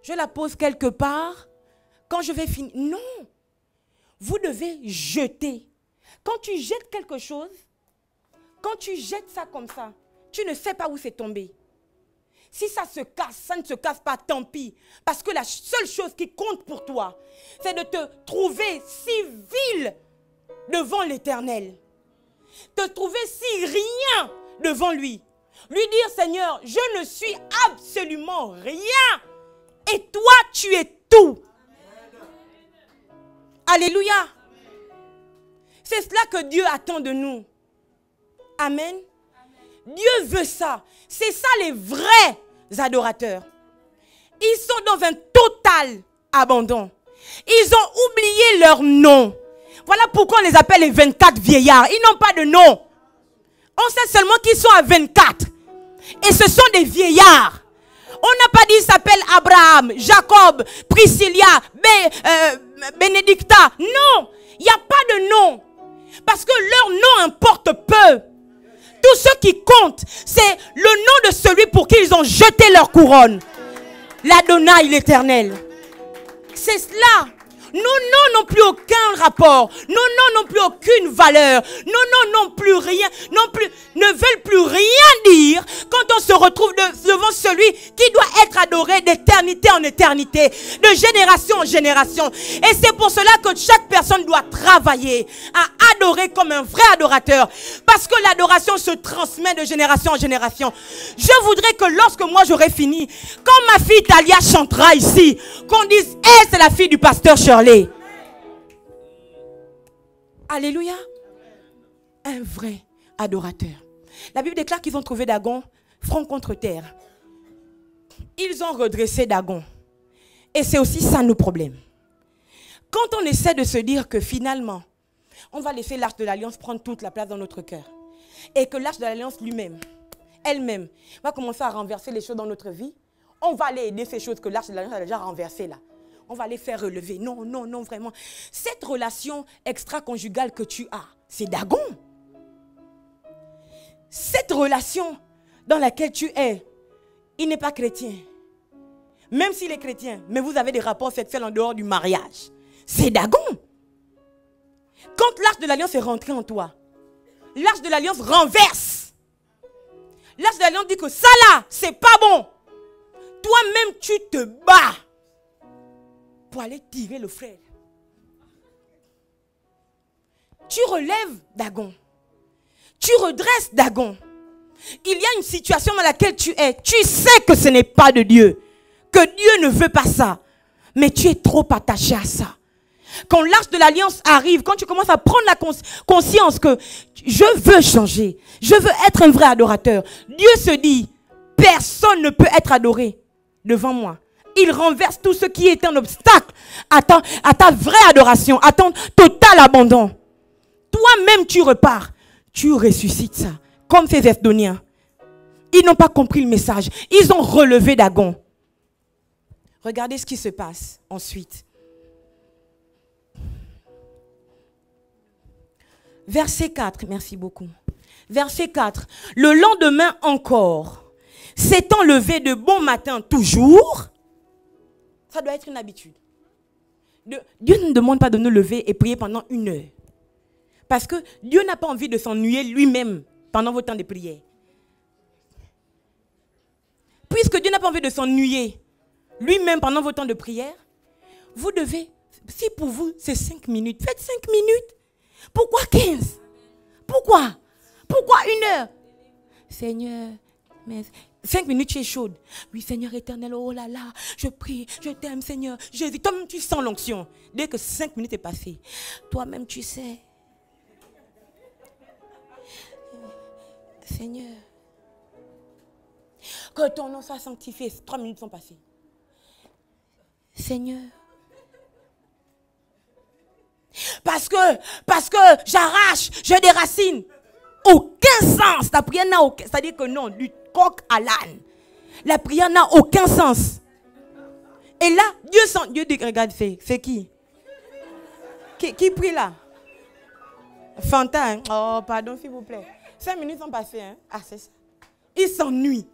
Je la pose quelque part, quand je vais finir. Non, vous devez jeter. Quand tu jettes quelque chose, quand tu jettes ça comme ça, tu ne sais pas où c'est tombé. Si ça se casse, ça ne se casse pas, tant pis. Parce que la seule chose qui compte pour toi, c'est de te trouver si vil devant l'Éternel. Te trouver si rien devant lui. Lui dire, Seigneur, je ne suis absolument rien. Et toi, tu es tout. Alléluia. C'est cela que Dieu attend de nous. Amen. Dieu veut ça. C'est ça les vrais adorateurs. Ils sont dans un total abandon. Ils ont oublié leur nom. Voilà pourquoi on les appelle les 24 vieillards. Ils n'ont pas de nom. On sait seulement qu'ils sont à 24. Et ce sont des vieillards. On n'a pas dit qu'ils s'appellent Abraham, Jacob, Priscilla, Bénédicta. Non, il n'y a pas de nom. Parce que leur nom importe peu. Tout ce qui compte, c'est le nom de celui pour qui ils ont jeté leur couronne. L'Adonai, l'Éternel. C'est cela. Nos noms n'ont plus aucun rapport. Nos noms n'ont plus aucune valeur. Nos noms n'ont plus rien, ne veulent plus rien dire quand on se retrouve devant celui qui doit être adoré d'éternité en éternité, de génération en génération. Et c'est pour cela que chaque personne doit travailler à adorer comme un vrai adorateur. Parce que l'adoration se transmet de génération en génération. Je voudrais que lorsque moi j'aurai fini, quand ma fille Talia chantera ici, qu'on dise, hey, c'est la fille du pasteur Shirley. Alléluia. Un vrai adorateur. La Bible déclare qu'ils ont trouvé Dagon front contre terre. Ils ont redressé Dagon. Et c'est aussi ça nos problèmes. Quand on essaie de se dire que finalement, on va laisser l'arche de l'alliance prendre toute la place dans notre cœur. Et que l'arche de l'alliance elle-même, va commencer à renverser les choses dans notre vie. On va aller aider ces choses que l'arche de l'alliance a déjà renversées là. On va les faire relever. Non, non, non, vraiment. Cette relation extra-conjugale que tu as, c'est Dagon. Cette relation dans laquelle tu es, il n'est pas chrétien. Même s'il est chrétien, mais vous avez des rapports sexuels en dehors du mariage. C'est Dagon. Quand l'arche de l'alliance est rentrée en toi, l'arche de l'alliance renverse. L'arche de l'alliance dit que ça là, c'est pas bon. Toi-même, tu te bats pour aller tirer le frère. Tu relèves Dagon. Tu redresses Dagon. Il y a une situation dans laquelle tu es. Tu sais que ce n'est pas de Dieu. Que Dieu ne veut pas ça. Mais tu es trop attaché à ça. Quand l'arche de l'alliance arrive, quand tu commences à prendre la conscience que je veux changer, je veux être un vrai adorateur, Dieu se dit, personne ne peut être adoré devant moi. Il renverse tout ce qui est un obstacle à ta vraie adoration, à ton total abandon. Toi-même, tu repars, tu ressuscites ça, comme ces Esdoniens. Ils n'ont pas compris le message. Ils ont relevé Dagon. Regardez ce qui se passe ensuite. Verset 4, merci beaucoup. Verset 4. Le lendemain encore, s'étant levé de bon matin toujours, ça doit être une habitude. Dieu ne demande pas de nous lever et prier pendant 1 heure. Parce que Dieu n'a pas envie de s'ennuyer lui-même pendant vos temps de prière. Puisque Dieu n'a pas envie de s'ennuyer lui-même pendant vos temps de prière, vous devez, si pour vous c'est 5 minutes, faites 5 minutes. Pourquoi 15? Pourquoi 1 heure? Seigneur, mais 5 minutes tu es chaude. Oui, Seigneur éternel, oh là là, je prie, je t'aime Seigneur. Jésus, toi-même tu sens l'onction. Dès que 5 minutes est passé, toi-même tu sais. Seigneur, que ton nom soit sanctifié. 3 minutes sont passées. Seigneur. Parce que j'arrache, je déracine. Aucun sens. La prière n'a aucun. C'est-à-dire que non, du coq à l'âne. La prière n'a aucun sens. Et là, Dieu dit, regarde, c'est qui? Qui prie là? Fanta, hein? Oh, pardon, s'il vous plaît. 5 minutes sont passées, hein? Ah, c'est ça. Il s'ennuie.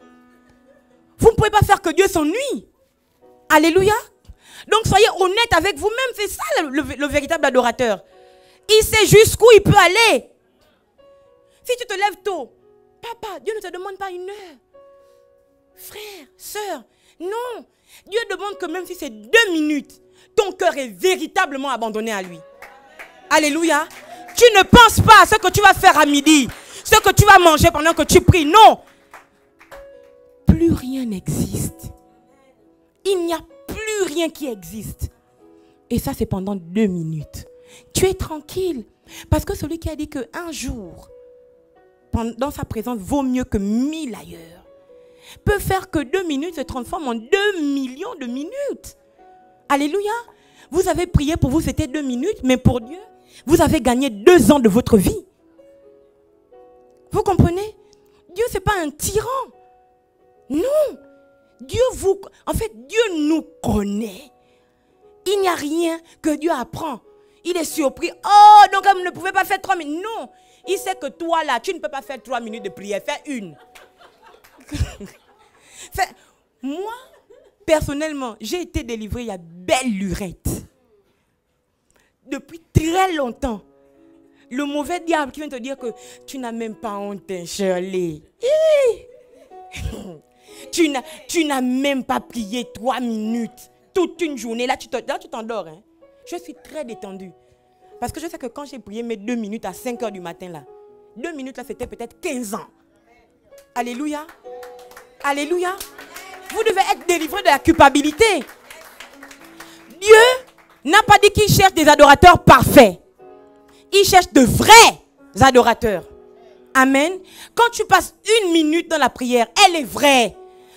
Vous ne pouvez pas faire que Dieu s'ennuie. Alléluia. Donc soyez honnête avec vous-même. C'est ça le véritable adorateur. Il sait jusqu'où il peut aller. Si tu te lèves tôt, papa, Dieu ne te demande pas 1 heure. Frère, soeur, non. Dieu demande que même si c'est 2 minutes, ton cœur est véritablement abandonné à lui. Alléluia. Tu ne penses pas à ce que tu vas faire à midi, ce que tu vas manger pendant que tu pries. Non. Plus rien n'existe. Il n'y a plus rien qui existe. Et ça, c'est pendant 2 minutes. Tu es tranquille. Parce que celui qui a dit qu'un jour, dans sa présence, vaut mieux que 1000 ailleurs, peut faire que 2 minutes se transforment en 2 millions de minutes. Alléluia. Vous avez prié, pour vous, c'était 2 minutes, mais pour Dieu, vous avez gagné 2 ans de votre vie. Vous comprenez? Dieu, ce n'est pas un tyran. Non. Dieu nous connaît. Il n'y a rien que Dieu apprend. Il est surpris. Oh, donc vous ne pouvez pas faire 3 minutes. Non. Il sait que toi, là, tu ne peux pas faire 3 minutes de prière. Fais 1. Moi, personnellement, j'ai été délivrée il y a belle lurette. Depuis très longtemps. Le mauvais diable qui vient te dire que tu n'as même pas honte, Shirley. Tu n'as même pas prié 3 minutes. Toute une journée. Là, tu t'endors. Hein? Je suis très détendue. Parce que je sais que quand j'ai prié mes 2 minutes à 5 h du matin, là, 2 minutes, là, c'était peut-être 15 ans. Alléluia. Alléluia. Vous devez être délivré de la culpabilité. Dieu n'a pas dit qu'il cherche des adorateurs parfaits. Il cherche de vrais adorateurs. Amen. Quand tu passes 1 minute dans la prière, elle est vraie.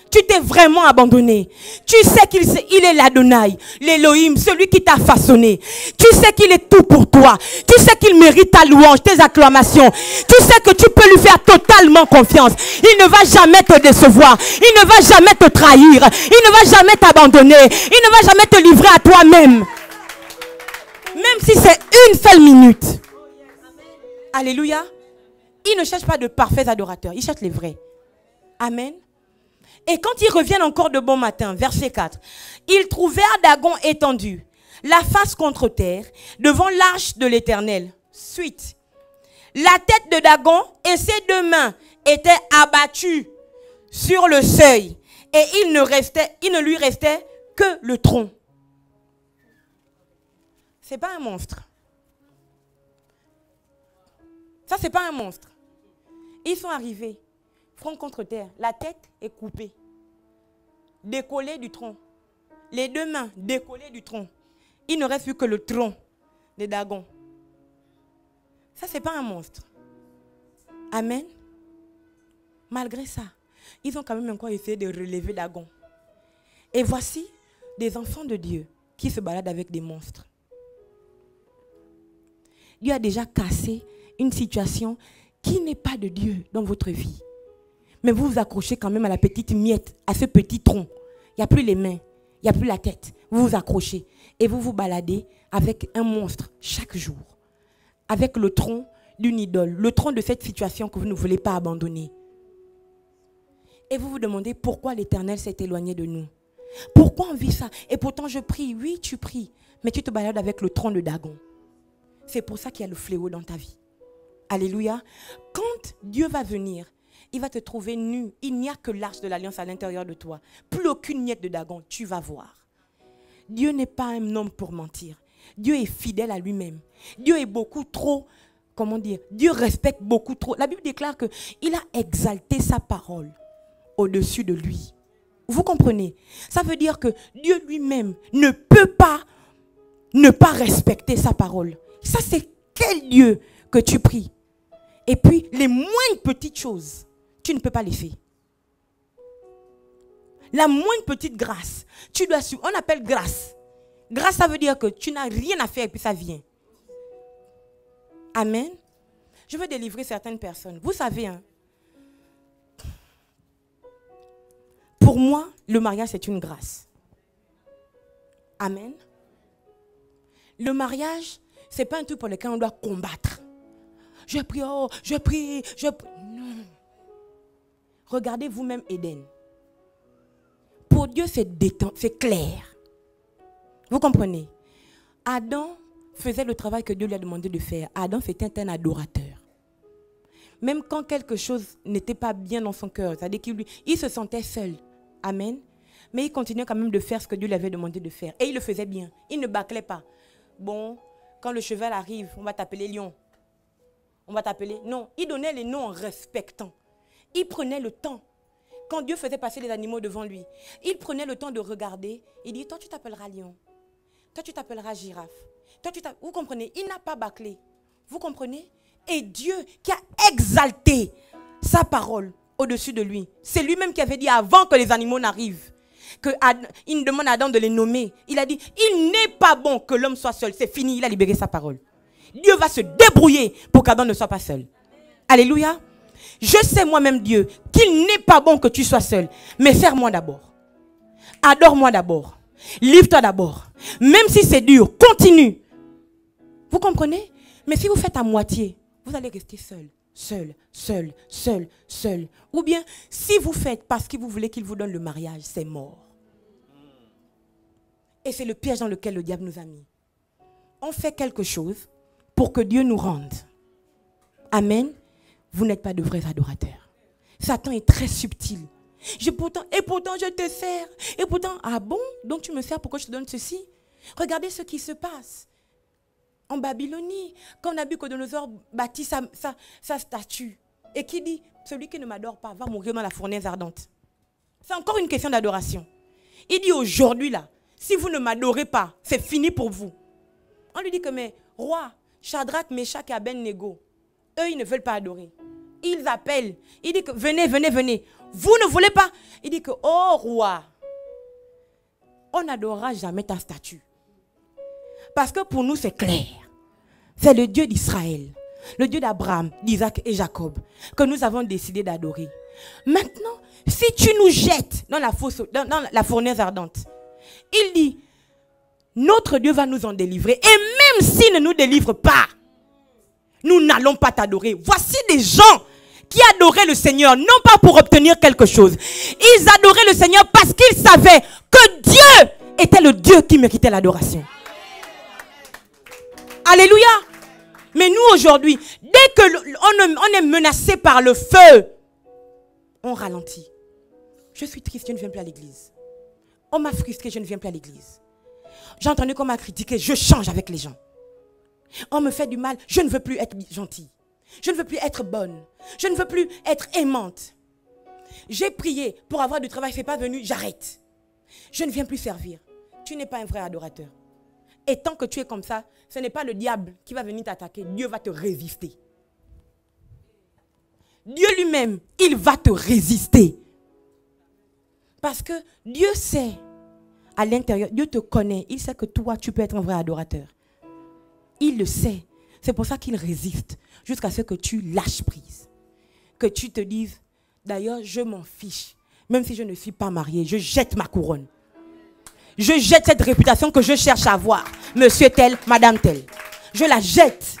Tu t'es vraiment abandonné. Tu sais qu'il est l'Adonai, l'Élohim, celui qui t'a façonné. Tu sais qu'il est tout pour toi. Tu sais qu'il mérite ta louange, tes acclamations. Tu sais que tu peux lui faire totalement confiance. Il ne va jamais te décevoir. Il ne va jamais te trahir. Il ne va jamais t'abandonner. Il ne va jamais te livrer à toi-même. Même si c'est 1 seule minute. Alléluia. Il ne cherche pas de parfaits adorateurs. Il cherche les vrais. Amen. Et quand ils reviennent encore de bon matin, verset 4, ils trouvèrent Dagon étendu, la face contre terre, devant l'arche de l'Éternel. Suite. La tête de Dagon et ses 2 mains étaient abattues sur le seuil. Et il ne lui restait que le tronc. C'est pas un monstre. Ça, c'est pas un monstre. Ils sont arrivés, front contre terre. La tête est coupée, décollée du tronc. Les 2 mains décollées du tronc. Il ne reste plus que le tronc des Dagons. Ça, ce n'est pas un monstre. Amen. Malgré ça, ils ont quand même encore essayé de relever Dagon. Et voici des enfants de Dieu qui se baladent avec des monstres. Dieu a déjà cassé une situation qui n'est pas de Dieu dans votre vie. Mais vous vous accrochez quand même à la petite miette, à ce petit tronc. Il n'y a plus les mains, il n'y a plus la tête. Vous vous accrochez et vous vous baladez avec un monstre chaque jour. Avec le tronc d'une idole, le tronc de cette situation que vous ne voulez pas abandonner. Et vous vous demandez pourquoi l'Éternel s'est éloigné de nous. Pourquoi on vit ça? Et pourtant je prie, oui tu pries, mais tu te balades avec le tronc de Dagon. C'est pour ça qu'il y a le fléau dans ta vie. Alléluia. Quand Dieu va venir, il va te trouver nu. Il n'y a que l'arche de l'alliance à l'intérieur de toi. Plus aucune miette de Dagon, tu vas voir. Dieu n'est pas un homme pour mentir. Dieu est fidèle à lui-même. Dieu est beaucoup trop, comment dire, Dieu respecte beaucoup trop. La Bible déclare qu'il a exalté sa parole au-dessus de lui. Vous comprenez? Ça veut dire que Dieu lui-même ne peut pas ne pas respecter sa parole. Ça, c'est quel Dieu que tu pries? Et puis, les moindres petites choses, tu ne peux pas les faire. La moindre petite grâce, tu dois suivre. On appelle grâce. Grâce, ça veut dire que tu n'as rien à faire et puis ça vient. Amen. Je veux délivrer certaines personnes. Vous savez, hein, pour moi, le mariage, c'est une grâce. Amen. Le mariage, ce n'est pas un truc pour lequel on doit combattre. Je prie, oh, je prie, je prie. Non. Regardez vous-même Éden. Pour Dieu, c'est clair. Vous comprenez? Adam faisait le travail que Dieu lui a demandé de faire. Adam, c'était un adorateur. Même quand quelque chose n'était pas bien dans son cœur, c'est-à-dire qu'il se sentait seul. Amen. Mais il continuait quand même de faire ce que Dieu lui avait demandé de faire. Et il le faisait bien. Il ne bâclait pas. Bon, quand le cheval arrive, on va t'appeler lion. On va t'appeler... Non, il donnait les noms en respectant. Il prenait le temps. Quand Dieu faisait passer les animaux devant lui, il prenait le temps de regarder. Il dit, toi tu t'appelleras lion. Toi tu t'appelleras girafe. Vous comprenez? Il n'a pas bâclé. Vous comprenez? Et Dieu qui a exalté sa parole au-dessus de lui. C'est lui-même qui avait dit avant que les animaux n'arrivent. Il demande à Adam de les nommer. Il a dit, il n'est pas bon que l'homme soit seul. C'est fini, il a libéré sa parole. Dieu va se débrouiller pour qu'Adam ne soit pas seul. Alléluia. Je sais moi-même, Dieu, qu'il n'est pas bon que tu sois seul. Mais sers-moi d'abord. Adore-moi d'abord. Livre-toi d'abord. Même si c'est dur, continue. Vous comprenez? Mais si vous faites à moitié, vous allez rester seul. Seul. Ou bien, si vous faites parce que vous voulez qu'il vous donne le mariage, c'est mort. Et c'est le piège dans lequel le diable nous a mis. On fait quelque chose pour que Dieu nous rende. Amen. Vous n'êtes pas de vrais adorateurs. Satan est très subtil. Et pourtant, je te sers. Et pourtant, ah bon? Donc tu me sers, pourquoi je te donne ceci? Regardez ce qui se passe. En Babylonie, quand Nabuchodonosor bâtit sa statue, et qui dit, celui qui ne m'adore pas va mourir dans la fournaise ardente. C'est encore une question d'adoration. Il dit aujourd'hui là, si vous ne m'adorez pas, c'est fini pour vous. On lui dit que, mais roi, Shadrach, Meshach et Abednego, eux, ils ne veulent pas adorer. Ils appellent. Il dit que, venez. Vous ne voulez pas? Il dit que, oh roi, on n'adorera jamais ta statue. Parce que pour nous, c'est clair. C'est le Dieu d'Israël, le Dieu d'Abraham, d'Isaac et Jacob, que nous avons décidé d'adorer. Maintenant, si tu nous jettes dans la fournaise ardente, il dit, notre Dieu va nous en délivrer. Et même s'il ne nous délivre pas, nous n'allons pas t'adorer. Voici des gens qui adoraient le Seigneur, non pas pour obtenir quelque chose. Ils adoraient le Seigneur parce qu'ils savaient que Dieu était le Dieu qui méritait l'adoration. Alléluia. Mais nous aujourd'hui, dès qu'on est menacé par le feu, on ralentit. Je suis triste, je ne viens plus à l'église. On m'a frustré, je ne viens plus à l'église. J'ai entendu qu'on m'a critiqué, je change avec les gens. On me fait du mal, je ne veux plus être gentille. Je ne veux plus être bonne. Je ne veux plus être aimante. J'ai prié pour avoir du travail, ce n'est pas venu, j'arrête. Je ne viens plus servir. Tu n'es pas un vrai adorateur. Et tant que tu es comme ça, ce n'est pas le diable qui va venir t'attaquer. Dieu va te résister. Dieu lui-même, il va te résister. Parce que Dieu sait, à l'intérieur, Dieu te connaît. Il sait que toi, tu peux être un vrai adorateur. Il le sait. C'est pour ça qu'il résiste. Jusqu'à ce que tu lâches prise. Que tu te dises, d'ailleurs, je m'en fiche. Même si je ne suis pas mariée, je jette ma couronne. Je jette cette réputation que je cherche à avoir. Monsieur tel, madame tel. Je la jette.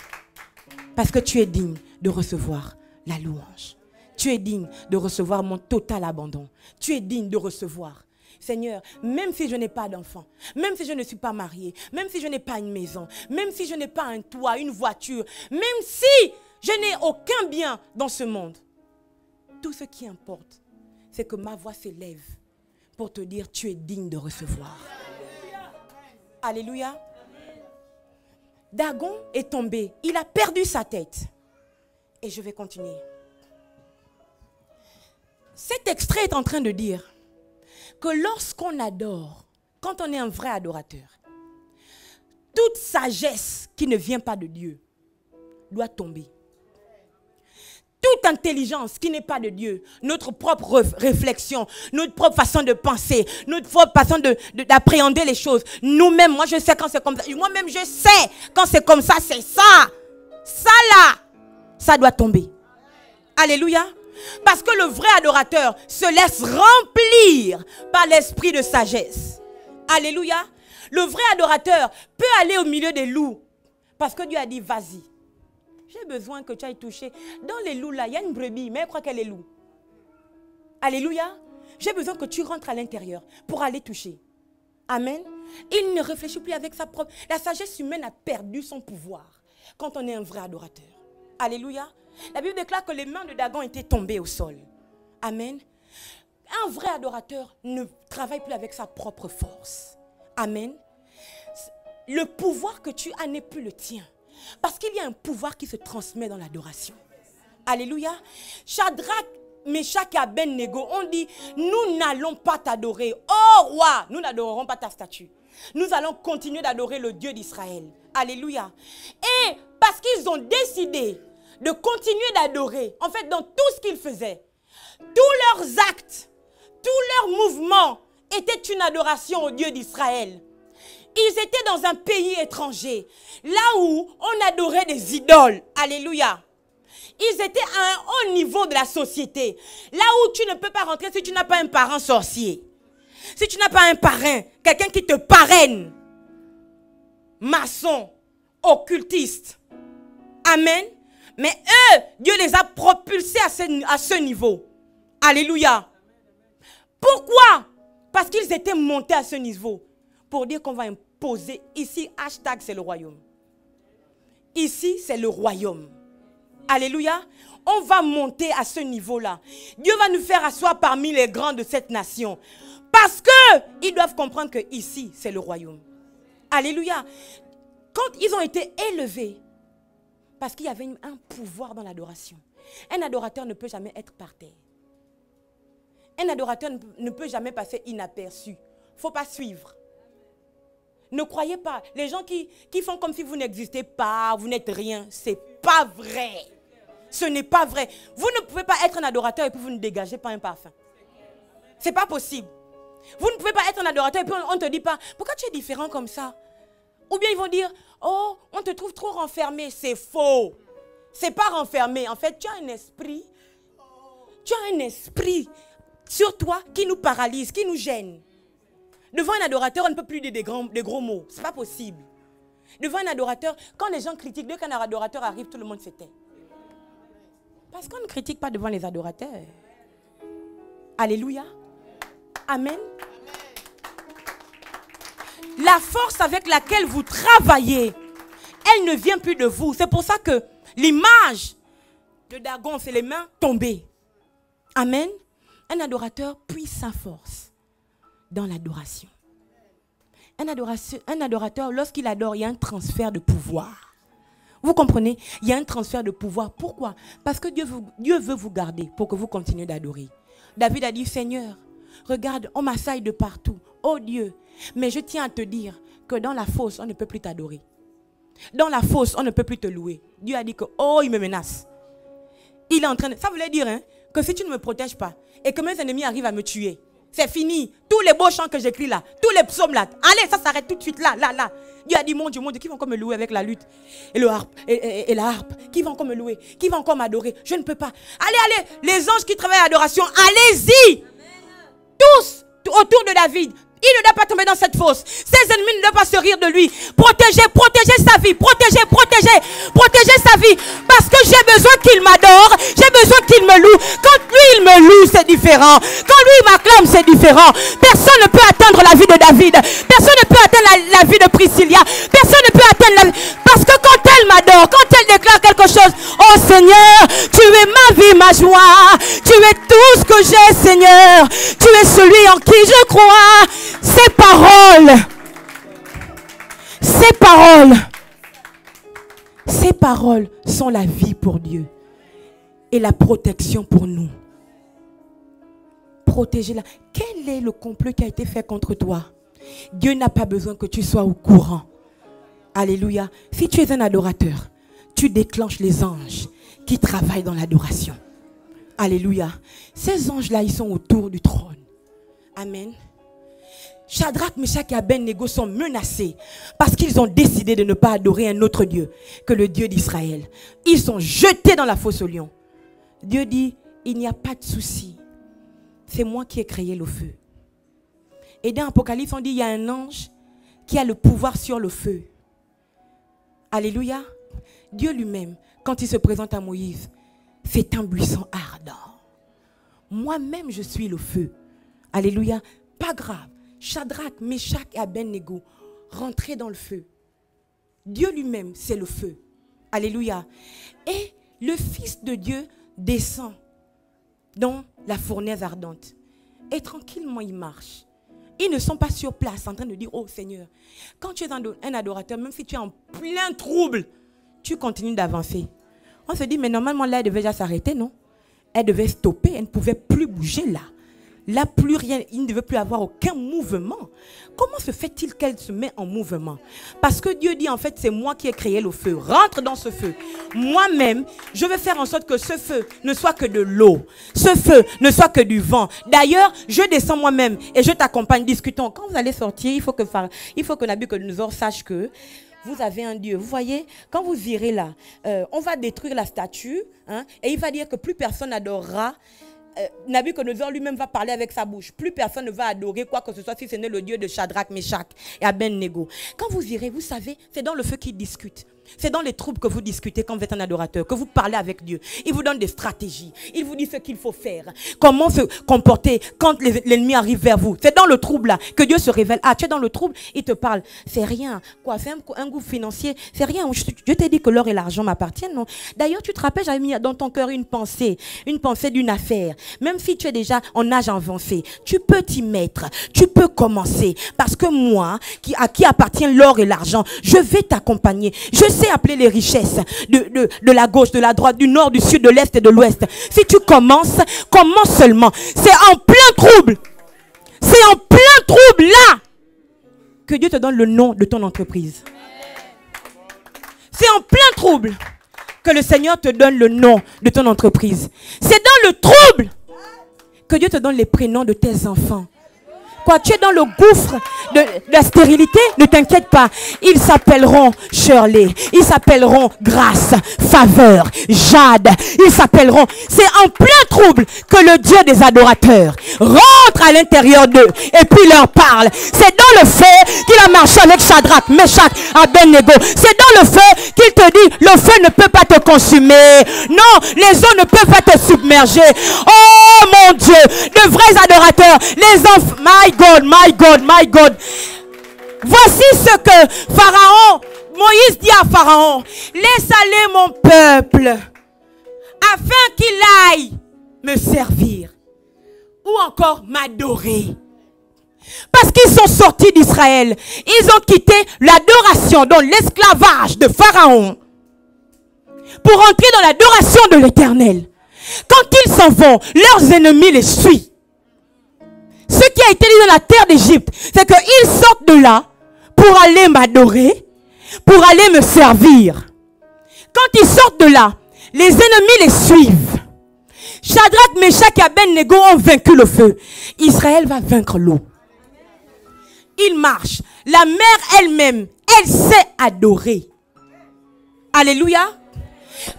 Parce que tu es digne de recevoir la louange. Tu es digne de recevoir mon total abandon. Tu es digne de recevoir. Seigneur, même si je n'ai pas d'enfant, même si je ne suis pas mariée, même si je n'ai pas une maison, même si je n'ai pas un toit, une voiture, même si je n'ai aucun bien dans ce monde, tout ce qui importe, c'est que ma voix s'élève pour te dire, tu es digne de recevoir. Alléluia. Dagon est tombé. Il a perdu sa tête. Et je vais continuer. Cet extrait est en train de dire que lorsqu'on adore, quand on est un vrai adorateur, toute sagesse qui ne vient pas de Dieu doit tomber. Toute intelligence qui n'est pas de Dieu, notre propre réflexion, notre propre façon de penser, notre propre façon d'appréhender les choses. Nous-mêmes, moi je sais quand c'est comme ça. Moi-même je sais quand c'est comme ça, c'est ça. Ça là, ça doit tomber. Alléluia. Parce que le vrai adorateur se laisse remplir par l'esprit de sagesse. Alléluia. Le vrai adorateur peut aller au milieu des loups. Parce que Dieu a dit, vas-y. J'ai besoin que tu ailles toucher. Dans les loups là, il y a une brebis, mais elle croit qu'elle est loup. Alléluia. J'ai besoin que tu rentres à l'intérieur pour aller toucher. Amen. Il ne réfléchit plus avec sa propre... La sagesse humaine a perdu son pouvoir quand on est un vrai adorateur. Alléluia. La Bible déclare que les mains de Dagon étaient tombées au sol. Amen. Un vrai adorateur ne travaille plus avec sa propre force. Amen. Le pouvoir que tu as n'est plus le tien. Parce qu'il y a un pouvoir qui se transmet dans l'adoration. Alléluia. Shadrach, Meshach et Abednego ont dit, nous n'allons pas t'adorer. Oh roi, nous n'adorerons pas ta statue. Nous allons continuer d'adorer le Dieu d'Israël. Alléluia. Et parce qu'ils ont décidé de continuer d'adorer, en fait, dans tout ce qu'ils faisaient, tous leurs actes, tous leurs mouvements étaient une adoration au Dieu d'Israël. Ils étaient dans un pays étranger, là où on adorait des idoles. Alléluia. Ils étaient à un haut niveau de la société, là où tu ne peux pas rentrer si tu n'as pas un parent sorcier. Si tu n'as pas un parrain, quelqu'un qui te parraine. Maçon, occultiste. Amen. Mais eux, Dieu les a propulsés à ce niveau. Alléluia. Pourquoi? Parce qu'ils étaient montés à ce niveau. Pour dire qu'on va imposer. Ici, hashtag, c'est le royaume. Ici, c'est le royaume. Alléluia. On va monter à ce niveau-là. Dieu va nous faire asseoir parmi les grands de cette nation. Parce qu'ils doivent comprendre que ici, c'est le royaume. Alléluia. Quand ils ont été élevés, parce qu'il y avait un pouvoir dans l'adoration. Un adorateur ne peut jamais être par terre. Un adorateur ne peut jamais passer inaperçu. Il ne faut pas suivre. Ne croyez pas. Les gens qui font comme si vous n'existez pas, vous n'êtes rien, ce n'est pas vrai. Ce n'est pas vrai. Vous ne pouvez pas être un adorateur et puis vous ne dégagez pas un parfum. Ce n'est pas possible. Vous ne pouvez pas être un adorateur et puis on ne te dit pas, pourquoi tu es différent comme ça? Ou bien ils vont dire, oh, on te trouve trop renfermé. C'est faux. Ce n'est pas renfermé. En fait, tu as un esprit. Tu as un esprit sur toi qui nous paralyse, qui nous gêne. Devant un adorateur, on ne peut plus dire des gros mots. Ce n'est pas possible. Devant un adorateur, quand les gens critiquent, dès qu'un adorateur arrive, tout le monde se tait. Parce qu'on ne critique pas devant les adorateurs. Alléluia. Amen. La force avec laquelle vous travaillez, elle ne vient plus de vous. C'est pour ça que l'image de Dagon, c'est les mains tombées. Amen. Un adorateur puise sa force dans l'adoration. Un adorateur, lorsqu'il adore, il y a un transfert de pouvoir. Vous comprenez? Il y a un transfert de pouvoir. Pourquoi? Parce que Dieu veut vous garder pour que vous continuez d'adorer. David a dit, Seigneur, regarde, on m'assaille de partout. Oh Dieu, mais je tiens à te dire que dans la fosse, on ne peut plus t'adorer. Dans la fosse, on ne peut plus te louer. Dieu a dit que, oh, il me menace. Il est en train de... Ça voulait dire que si tu ne me protèges pas et que mes ennemis arrivent à me tuer, c'est fini. Tous les beaux chants que j'écris là, tous les psaumes là, allez, ça s'arrête tout de suite là. Dieu a dit, mon Dieu, qui va encore me louer avec la lutte et la harpe, qui va encore me louer, qui va encore m'adorer. Je ne peux pas. Allez, les anges qui travaillent à l'adoration, allez-y. Tous autour de David. Il ne doit pas tomber dans cette fosse. Ses ennemis ne doivent pas se rire de lui. Protégez sa vie. Protégez sa vie. Parce que j'ai besoin qu'il m'adore. J'ai besoin qu'il me loue. Quand lui, il me loue, c'est différent. Quand lui, il m'acclame, c'est différent. Personne ne peut atteindre la vie de David. Personne ne peut atteindre la vie de Priscilla. Personne ne peut atteindre la vie. Parce que quand elle m'adore, quand elle déclare quelque chose, oh Seigneur, tu es ma vie, ma joie. Tu es tout ce que j'ai, Seigneur. Tu es celui en qui je crois. Ces paroles sont la vie pour Dieu et la protection pour nous. Protégez-la. Quel est le complot qui a été fait contre toi? Dieu n'a pas besoin que tu sois au courant. Alléluia. Si tu es un adorateur, tu déclenches les anges qui travaillent dans l'adoration. Alléluia. Ces anges-là, ils sont autour du trône. Amen. Shadrach, Meshach et Abednego sont menacés parce qu'ils ont décidé de ne pas adorer un autre Dieu que le Dieu d'Israël. Ils sont jetés dans la fosse aux lions. Dieu dit, il n'y a pas de souci. C'est moi qui ai créé le feu. Et dans l'Apocalypse, on dit, il y a un ange qui a le pouvoir sur le feu. Alléluia. Dieu lui-même, quand il se présente à Moïse, c'est un buisson ardent. Moi-même, je suis le feu. Alléluia. Pas grave. Shadrach, Meshach et Abednego rentraient dans le feu. Dieu lui-même, c'est le feu. Alléluia. Et le Fils de Dieu descend dans la fournaise ardente. Et tranquillement, il marche. Ils ne sont pas sur place en train de dire, oh Seigneur, quand tu es un adorateur, même si tu es en plein trouble, tu continues d'avancer. On se dit, mais normalement, là, elle devait déjà s'arrêter, non? Elle devait stopper, elle ne pouvait plus bouger là. Là, plus rien, il ne devait plus avoir aucun mouvement. Comment se fait-il qu'elle se met en mouvement? Parce que Dieu dit, en fait, c'est moi qui ai créé le feu. Rentre dans ce feu. Moi-même, je vais faire en sorte que ce feu ne soit que de l'eau. Ce feu ne soit que du vent. D'ailleurs, je descends moi-même et je t'accompagne. Discutons. Quand vous allez sortir, il faut que Nabuchodonosor sache que vous avez un Dieu. Vous voyez, quand vous irez là, on va détruire la statue, hein, et il va dire que plus personne n'adorera. Nabuchodonosor lui-même va parler avec sa bouche. Plus personne ne va adorer quoi que ce soit si ce n'est le Dieu de Shadrach, Meshach et Abednego. Quand vous irez, vous savez, c'est dans le feu qu'ils discutent. C'est dans les troubles que vous discutez quand vous êtes un adorateur, que vous parlez avec Dieu. Il vous donne des stratégies. Il vous dit ce qu'il faut faire. Comment se comporter quand l'ennemi arrive vers vous. C'est dans le trouble là que Dieu se révèle. Ah, tu es dans le trouble, il te parle. C'est rien. Quoi, c'est un gouffre financier. C'est rien. Je t'ai dit que l'or et l'argent m'appartiennent, non? D'ailleurs, tu te rappelles, j'avais mis dans ton cœur une pensée d'une affaire. Même si tu es déjà en âge avancé, tu peux t'y mettre. Tu peux commencer. Parce que moi, à qui appartient l'or et l'argent, je vais t'accompagner. Je sais appeler les richesses de la gauche, de la droite, du nord, du sud, de l'est et de l'ouest. Si tu commences, commence seulement. C'est en plein trouble. C'est en plein trouble là que Dieu te donne le nom de ton entreprise. C'est en plein trouble que le Seigneur te donne le nom de ton entreprise. C'est dans le trouble que Dieu te donne les prénoms de tes enfants. Quoi, tu es dans le gouffre de la stérilité, ne t'inquiète pas. Ils s'appelleront Shirley, ils s'appelleront Grâce, Faveur, Jade. Ils s'appelleront. C'est en plein trouble que le Dieu des adorateurs rentre à l'intérieur d'eux et puis leur parle. C'est dans le feu qu'il a marché avec Shadrach, Meshach, Abednego. C'est dans le feu qu'il te dit, le feu ne peut pas te consumer. Non, les eaux ne peuvent pas te submerger. Oh mon Dieu, de vrais adorateurs, les enfants. My God. Voici ce que Pharaon, Moïse dit à Pharaon. Laisse aller mon peuple afin qu'il aille me servir ou encore m'adorer. Parce qu'ils sont sortis d'Israël. Ils ont quitté l'adoration, donc l'esclavage de Pharaon, pour entrer dans l'adoration de l'Éternel. Quand ils s'en vont, leurs ennemis les suivent. Ce qui a été dit dans la terre d'Égypte, c'est qu'ils sortent de là pour aller m'adorer, pour aller me servir. Quand ils sortent de là, les ennemis les suivent. Shadrach, Meshach et Abednego ont vaincu le feu. Israël va vaincre l'eau. Il marche. La mer elle-même, elle sait adorer. Alléluia.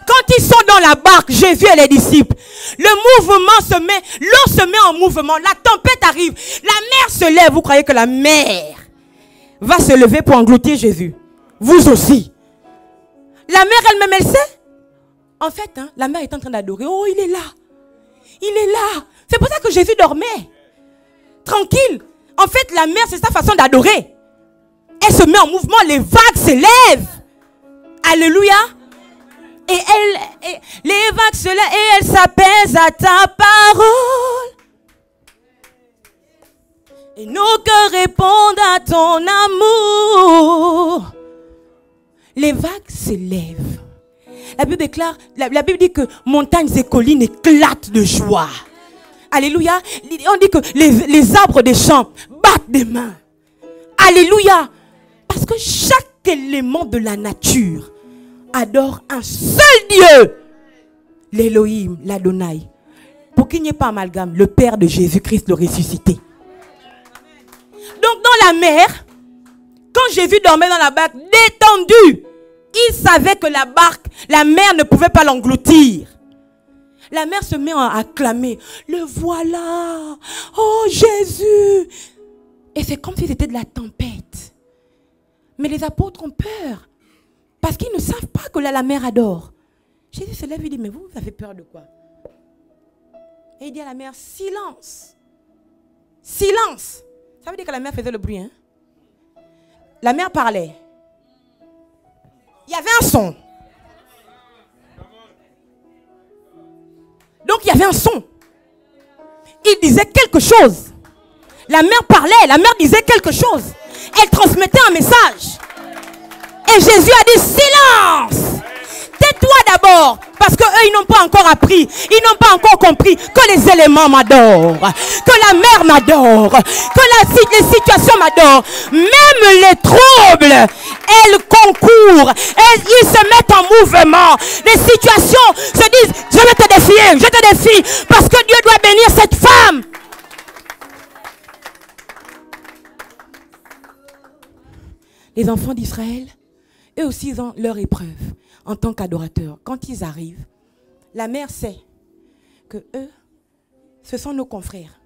Quand ils sont dans la barque, Jésus et les disciples, le mouvement se met, l'eau se met en mouvement, la tempête arrive, la mer se lève. Vous croyez que la mer va se lever pour engloutir Jésus? Vous aussi. La mer elle-même, elle sait. En fait, la mer est en train d'adorer. Oh, il est là. Il est là. C'est pour ça que Jésus dormait. Tranquille. En fait, la mer, c'est sa façon d'adorer. Elle se met en mouvement, les vagues s'élèvent. Alléluia. Et les vagues se lèvent et elles s'apaisent à ta parole. Et nos cœurs répondent à ton amour. Les vagues s'élèvent. La Bible déclare, la Bible dit que montagnes et collines éclatent de joie. Alléluia. On dit que les arbres des champs battent des mains. Alléluia. Parce que chaque élément de la nature adore un seul Dieu. L'Élohim, l'Adonai. Pour qu'il n'y ait pas amalgame, le Père de Jésus-Christ le ressuscité. Donc dans la mer, quand Jésus dormait dans la barque détendu, il savait que la mer ne pouvait pas l'engloutir. La mer se met à acclamer. Le voilà. Oh Jésus. Et c'est comme si c'était de la tempête. Mais les apôtres ont peur. Parce qu'ils ne savent pas que la mer adore. Jésus se lève et dit, mais vous avez peur de quoi? Et il dit à la mer, silence. Silence. Ça veut dire que la mer faisait le bruit. La mer parlait. Il y avait un son. Donc il y avait un son. Il disait quelque chose. La mer parlait, la mer disait quelque chose. Elle transmettait un message. Et Jésus a dit silence. Tais-toi d'abord. Parce qu'eux, ils n'ont pas encore appris. Ils n'ont pas encore compris que les éléments m'adorent. Que la mer m'adore. Que les situations m'adorent. Même les troubles, elles concourent. Ils se mettent en mouvement. Les situations se disent, je vais te défier, je te défie. Parce que Dieu doit bénir cette femme. Les enfants d'Israël, eux aussi, ils ont leur épreuve en tant qu'adorateurs. Quand ils arrivent, la mère sait que eux, ce sont nos confrères.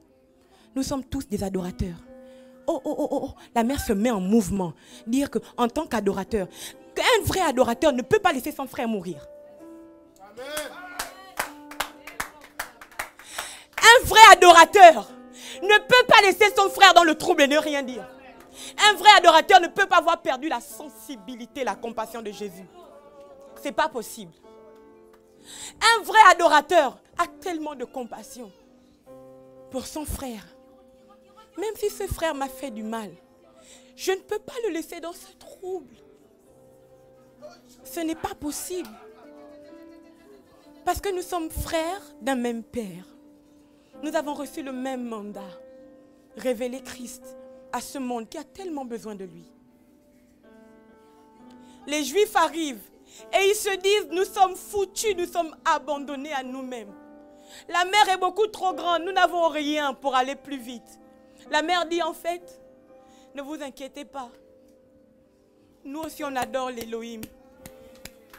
Nous sommes tous des adorateurs. Oh, la mère se met en mouvement. Dire qu'en tant qu'adorateur, qu'un vrai adorateur ne peut pas laisser son frère mourir. Amen. Un vrai adorateur ne peut pas laisser son frère dans le trouble et ne rien dire. Un vrai adorateur ne peut pas avoir perdu la sensibilité, la compassion de Jésus. C'est pas possible. Un vrai adorateur a tellement de compassion pour son frère. Même si ce frère m'a fait du mal, je ne peux pas le laisser dans ce trouble. Ce n'est pas possible. Parce que nous sommes frères d'un même Père. Nous avons reçu le même mandat. Révéler Christ à ce monde qui a tellement besoin de lui. Les Juifs arrivent et ils se disent, nous sommes foutus, nous sommes abandonnés à nous-mêmes. La mer est beaucoup trop grande, nous n'avons rien pour aller plus vite. La mer dit en fait, ne vous inquiétez pas. Nous aussi on adore l'Élohim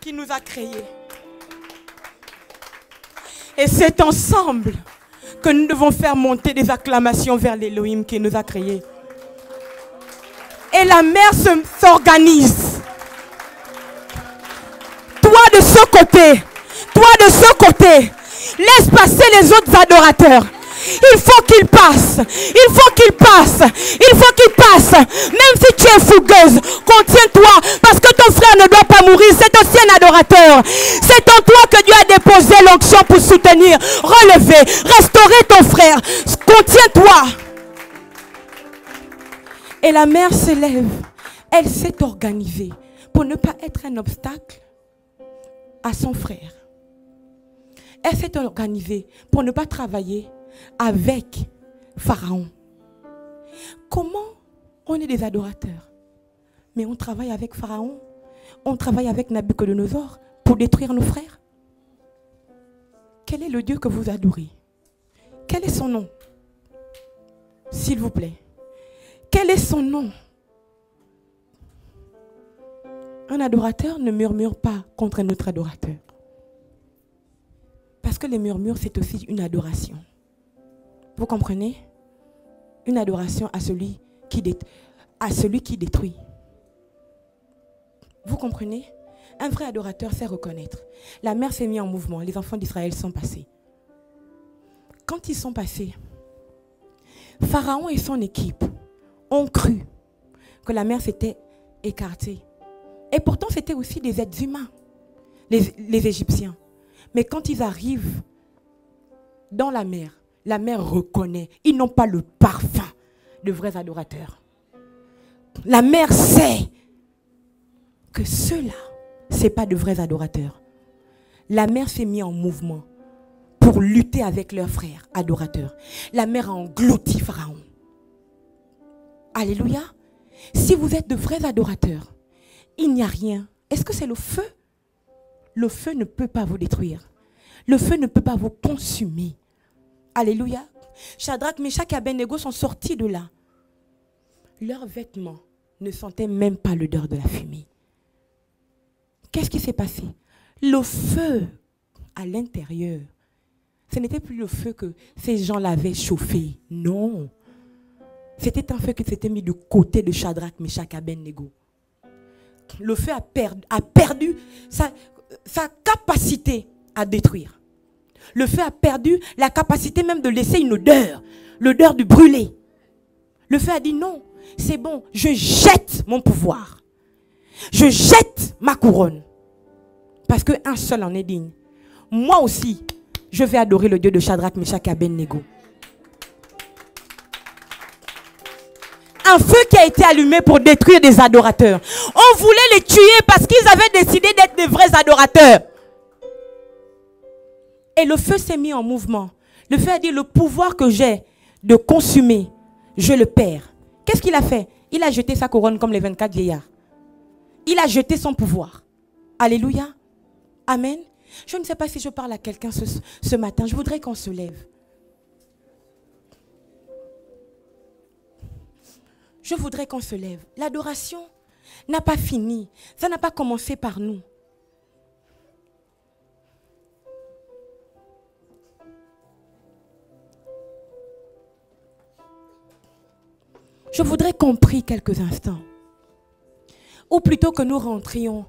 qui nous a créés. Et c'est ensemble que nous devons faire monter des acclamations vers l'Élohim qui nous a créés. Et la mer s'organise. Toi de ce côté, laisse passer les autres adorateurs. Il faut qu'ils passent. Même si tu es fougueuse, contiens-toi parce que ton frère ne doit pas mourir. C'est aussi un adorateur. C'est en toi que Dieu a déposé l'onction pour soutenir, relever, restaurer ton frère. Contiens-toi. Et la mère s'élève. Elle s'est organisée pour ne pas être un obstacle à son frère. Elle s'est organisée pour ne pas travailler avec Pharaon. Comment on est des adorateurs? Mais on travaille avec Pharaon. On travaille avec Nabucodonosor pour détruire nos frères. Quel est le Dieu que vous adorez? Quel est son nom? S'il vous plaît. Quel est son nom? Un adorateur ne murmure pas contre un autre adorateur. Parce que les murmures, c'est aussi une adoration. Vous comprenez? Une adoration à celui qui détruit. Vous comprenez? Un vrai adorateur sait reconnaître. La mer s'est mise en mouvement. Les enfants d'Israël sont passés. Quand ils sont passés, Pharaon et son équipe ont cru que la mer s'était écartée. Et pourtant, c'était aussi des êtres humains, les Égyptiens. Mais quand ils arrivent dans la mer reconnaît. Ils n'ont pas le parfum de vrais adorateurs. La mer sait que ceux-là, ce n'est pas de vrais adorateurs. La mer s'est mise en mouvement pour lutter avec leurs frères adorateurs. La mer a englouti Pharaon. Alléluia. Si vous êtes de vrais adorateurs, il n'y a rien. Est-ce que c'est le feu? Le feu ne peut pas vous détruire. Le feu ne peut pas vous consumer. Alléluia. Shadrach, Meshach et Abednego sont sortis de là. Leurs vêtements ne sentaient même pas l'odeur de la fumée. Qu'est-ce qui s'est passé? Le feu à l'intérieur, ce n'était plus le feu que ces gens-là avaient chauffé. Non. C'était un feu qui s'était mis du côté de Shadrach, Meshach et Abednego. Le feu a perdu sa capacité à détruire. Le feu a perdu la capacité même de laisser une odeur, l'odeur du brûlé. Le feu a dit non, c'est bon, je jette mon pouvoir. Je jette ma couronne. Parce qu'un seul en est digne. Moi aussi, je vais adorer le Dieu de Shadrach, Meshach et Abednego. Un feu qui a été allumé pour détruire des adorateurs. On voulait les tuer parce qu'ils avaient décidé d'être des vrais adorateurs. Et le feu s'est mis en mouvement. Le feu a dit, le pouvoir que j'ai de consumer, je le perds. Qu'est-ce qu'il a fait? Il a jeté sa couronne comme les 24 vieillards. Il a jeté son pouvoir. Alléluia. Amen. Je ne sais pas si je parle à quelqu'un ce matin. Je voudrais qu'on se lève. Je voudrais qu'on se lève. L'adoration n'a pas fini. Ça n'a pas commencé par nous. Je voudrais qu'on prie quelques instants. Ou plutôt que nous rentrions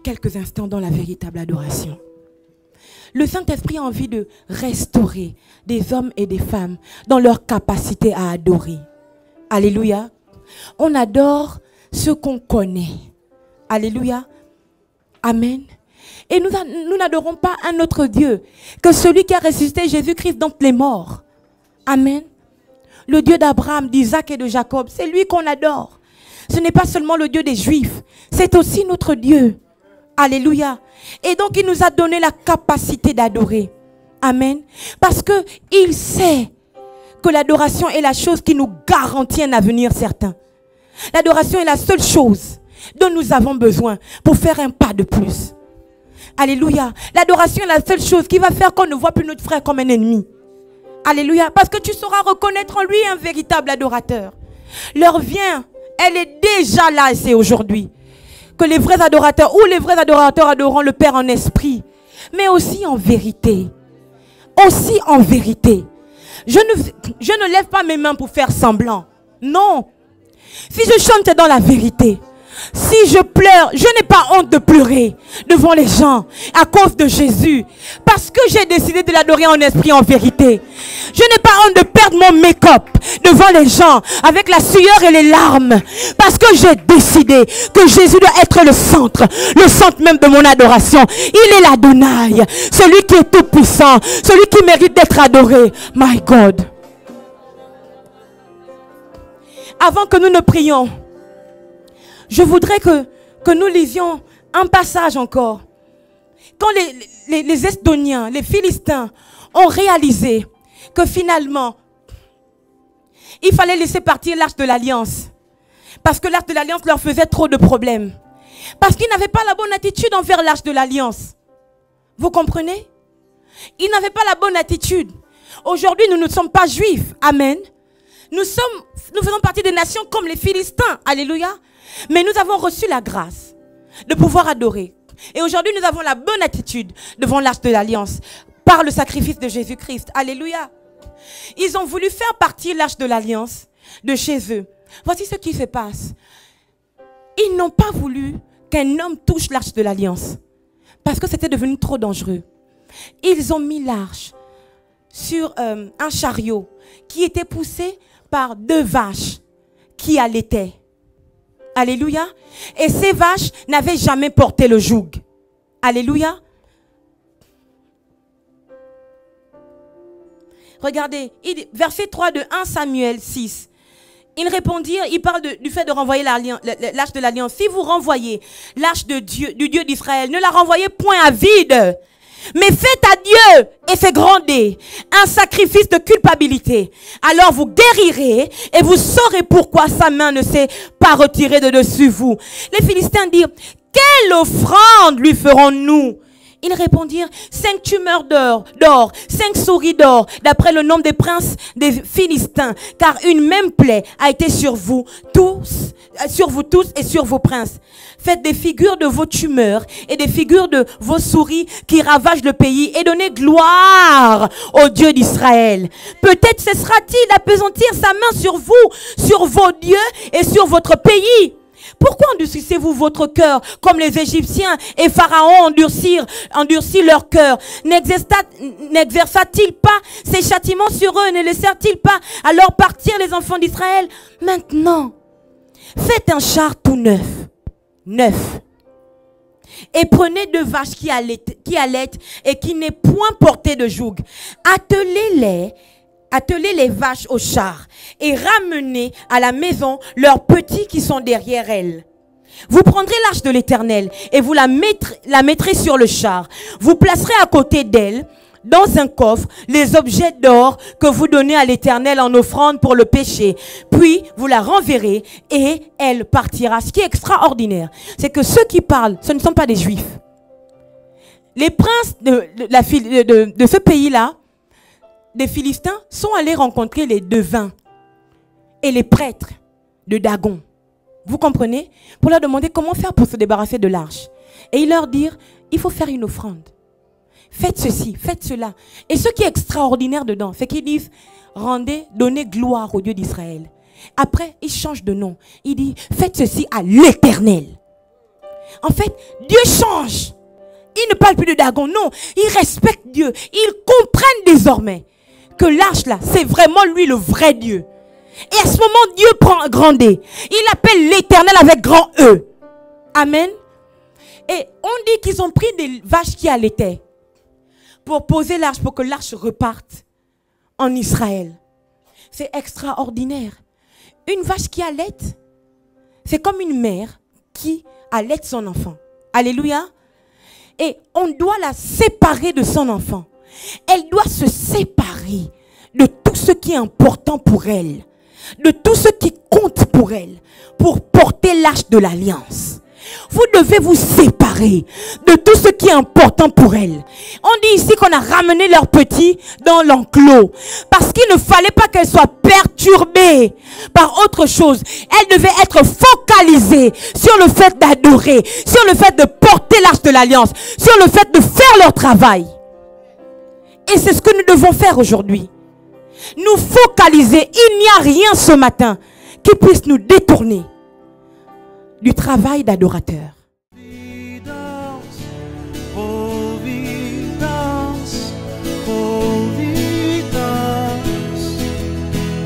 quelques instants dans la véritable adoration. Le Saint-Esprit a envie de restaurer des hommes et des femmes dans leur capacité à adorer. Alléluia. On adore ce qu'on connaît. Alléluia. Amen. Et nous n'adorons pas un autre Dieu que celui qui a ressuscité Jésus-Christ d'entre les morts. Amen. Le Dieu d'Abraham, d'Isaac et de Jacob, c'est lui qu'on adore. Ce n'est pas seulement le Dieu des Juifs, c'est aussi notre Dieu. Alléluia. Et donc il nous a donné la capacité d'adorer. Amen. Parce qu'il sait que l'adoration est la chose qui nous garantit un avenir certain. L'adoration est la seule chose dont nous avons besoin pour faire un pas de plus. Alléluia. L'adoration est la seule chose qui va faire qu'on ne voit plus notre frère comme un ennemi. Alléluia. Parce que tu sauras reconnaître en lui un véritable adorateur. L'heure vient, elle est déjà là, c'est aujourd'hui. Que les vrais adorateurs ou les vrais adorateurs adoreront le Père en esprit, mais aussi en vérité. Aussi en vérité. Je ne lève pas mes mains pour faire semblant. Non. Si je chante dans la vérité, si je pleure, je n'ai pas honte de pleurer devant les gens à cause de Jésus. Parce que j'ai décidé de l'adorer en esprit, en vérité. Je n'ai pas honte de perdre mon make-up devant les gens avec la sueur et les larmes. Parce que j'ai décidé que Jésus doit être le centre même de mon adoration. Il est l'Adonai, celui qui est tout puissant, celui qui mérite d'être adoré. My God. Avant que nous ne prions, je voudrais que nous lisions un passage encore. Quand les Esdoniens, les Philistins ont réalisé que finalement, il fallait laisser partir l'arche de l'alliance. Parce que l'arche de l'alliance leur faisait trop de problèmes. Parce qu'ils n'avaient pas la bonne attitude envers l'arche de l'alliance. Vous comprenez? Ils n'avaient pas la bonne attitude. Aujourd'hui, nous ne sommes pas juifs. Amen. Nous faisons partie des nations comme les Philistins. Alléluia. Mais nous avons reçu la grâce de pouvoir adorer. Et aujourd'hui, nous avons la bonne attitude devant l'arche de l'alliance par le sacrifice de Jésus-Christ. Alléluia. Ils ont voulu faire partir l'arche de l'alliance de chez eux. Voici ce qui se passe. Ils n'ont pas voulu qu'un homme touche l'arche de l'alliance parce que c'était devenu trop dangereux. Ils ont mis l'arche sur un chariot qui était poussé par 2 vaches qui allaitaient. Alléluia. Et ces vaches n'avaient jamais porté le joug. Alléluia. Regardez, verset 3 de 1 Samuel 6. Ils répondirent, il parle du fait de renvoyer l'arche de l'alliance. Si vous renvoyez l'arche du Dieu d'Israël, ne la renvoyez point à vide. Mais faites à Dieu et fait gronder un sacrifice de culpabilité. Alors vous guérirez et vous saurez pourquoi sa main ne s'est pas retirée de dessus vous. Les Philistins dirent, quelle offrande lui ferons-nous? Ils répondirent, 5 tumeurs d'or, 5 souris d'or, d'après le nombre des princes des Philistins, car une même plaie a été sur vous tous et sur vos princes. Faites des figures de vos tumeurs et des figures de vos souris qui ravagent le pays et donnez gloire au Dieu d'Israël. Peut-être cessera-t-il d'appesantir sa main sur vous, sur vos dieux et sur votre pays. Pourquoi endurcissez-vous votre cœur comme les Égyptiens et Pharaon endurcit leur cœur? N'exerça-t-il pas ses châtiments sur eux? Ne laissèrent-ils pas alors partir les enfants d'Israël? Maintenant, faites un char tout neuf. Et prenez 2 vaches qui allaitent et qui n'aient point porté de joug. Attelez les vaches au char et ramenez à la maison leurs petits qui sont derrière elles. Vous prendrez l'arche de l'Éternel et vous la mettrez sur le char. Vous placerez à côté d'elle, dans un coffre, les objets d'or que vous donnez à l'Éternel en offrande pour le péché. Puis vous la renverrez et elle partira. Ce qui est extraordinaire, c'est que ceux qui parlent, ce ne sont pas des Juifs. Les princes de ce pays-là, des Philistins, sont allés rencontrer les devins et les prêtres de Dagon. Vous comprenez? Pour leur demander comment faire pour se débarrasser de l'arche. Et ils leur dirent, il faut faire une offrande. Faites ceci, faites cela. Et ce qui est extraordinaire dedans, c'est qu'ils disent, donnez gloire au Dieu d'Israël. Après, ils changent de nom. Ils disent, faites ceci à l'Éternel. En fait, Dieu change. Ils ne parlent plus de Dagon, non. Ils respectent Dieu. Ils comprennent désormais que l'arche là, c'est vraiment lui le vrai Dieu. Et à ce moment, Dieu prend grand D. Il appelle l'Éternel avec grand E. Amen. Et on dit qu'ils ont pris des vaches qui allaitaient pour poser l'arche, pour que l'arche reparte en Israël. C'est extraordinaire. Une vache qui allaite, c'est comme une mère qui allaite son enfant. Alléluia. Et on doit la séparer de son enfant. Elle doit se séparer de tout ce qui est important pour elle, de tout ce qui compte pour elle, pour porter l'arche de l'alliance. Vous devez vous séparer de tout ce qui est important pour elle. On dit ici qu'on a ramené leurs petits dans l'enclos parce qu'il ne fallait pas qu'elle soit perturbée par autre chose. Elle devait être focalisée sur le fait d'adorer, sur le fait de porter l'arche de l'alliance, sur le fait de faire leur travail. Et c'est ce que nous devons faire aujourd'hui. Nous focaliser. Il n'y a rien ce matin qui puisse nous détourner du travail d'adorateur.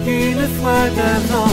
Une fois d'avant.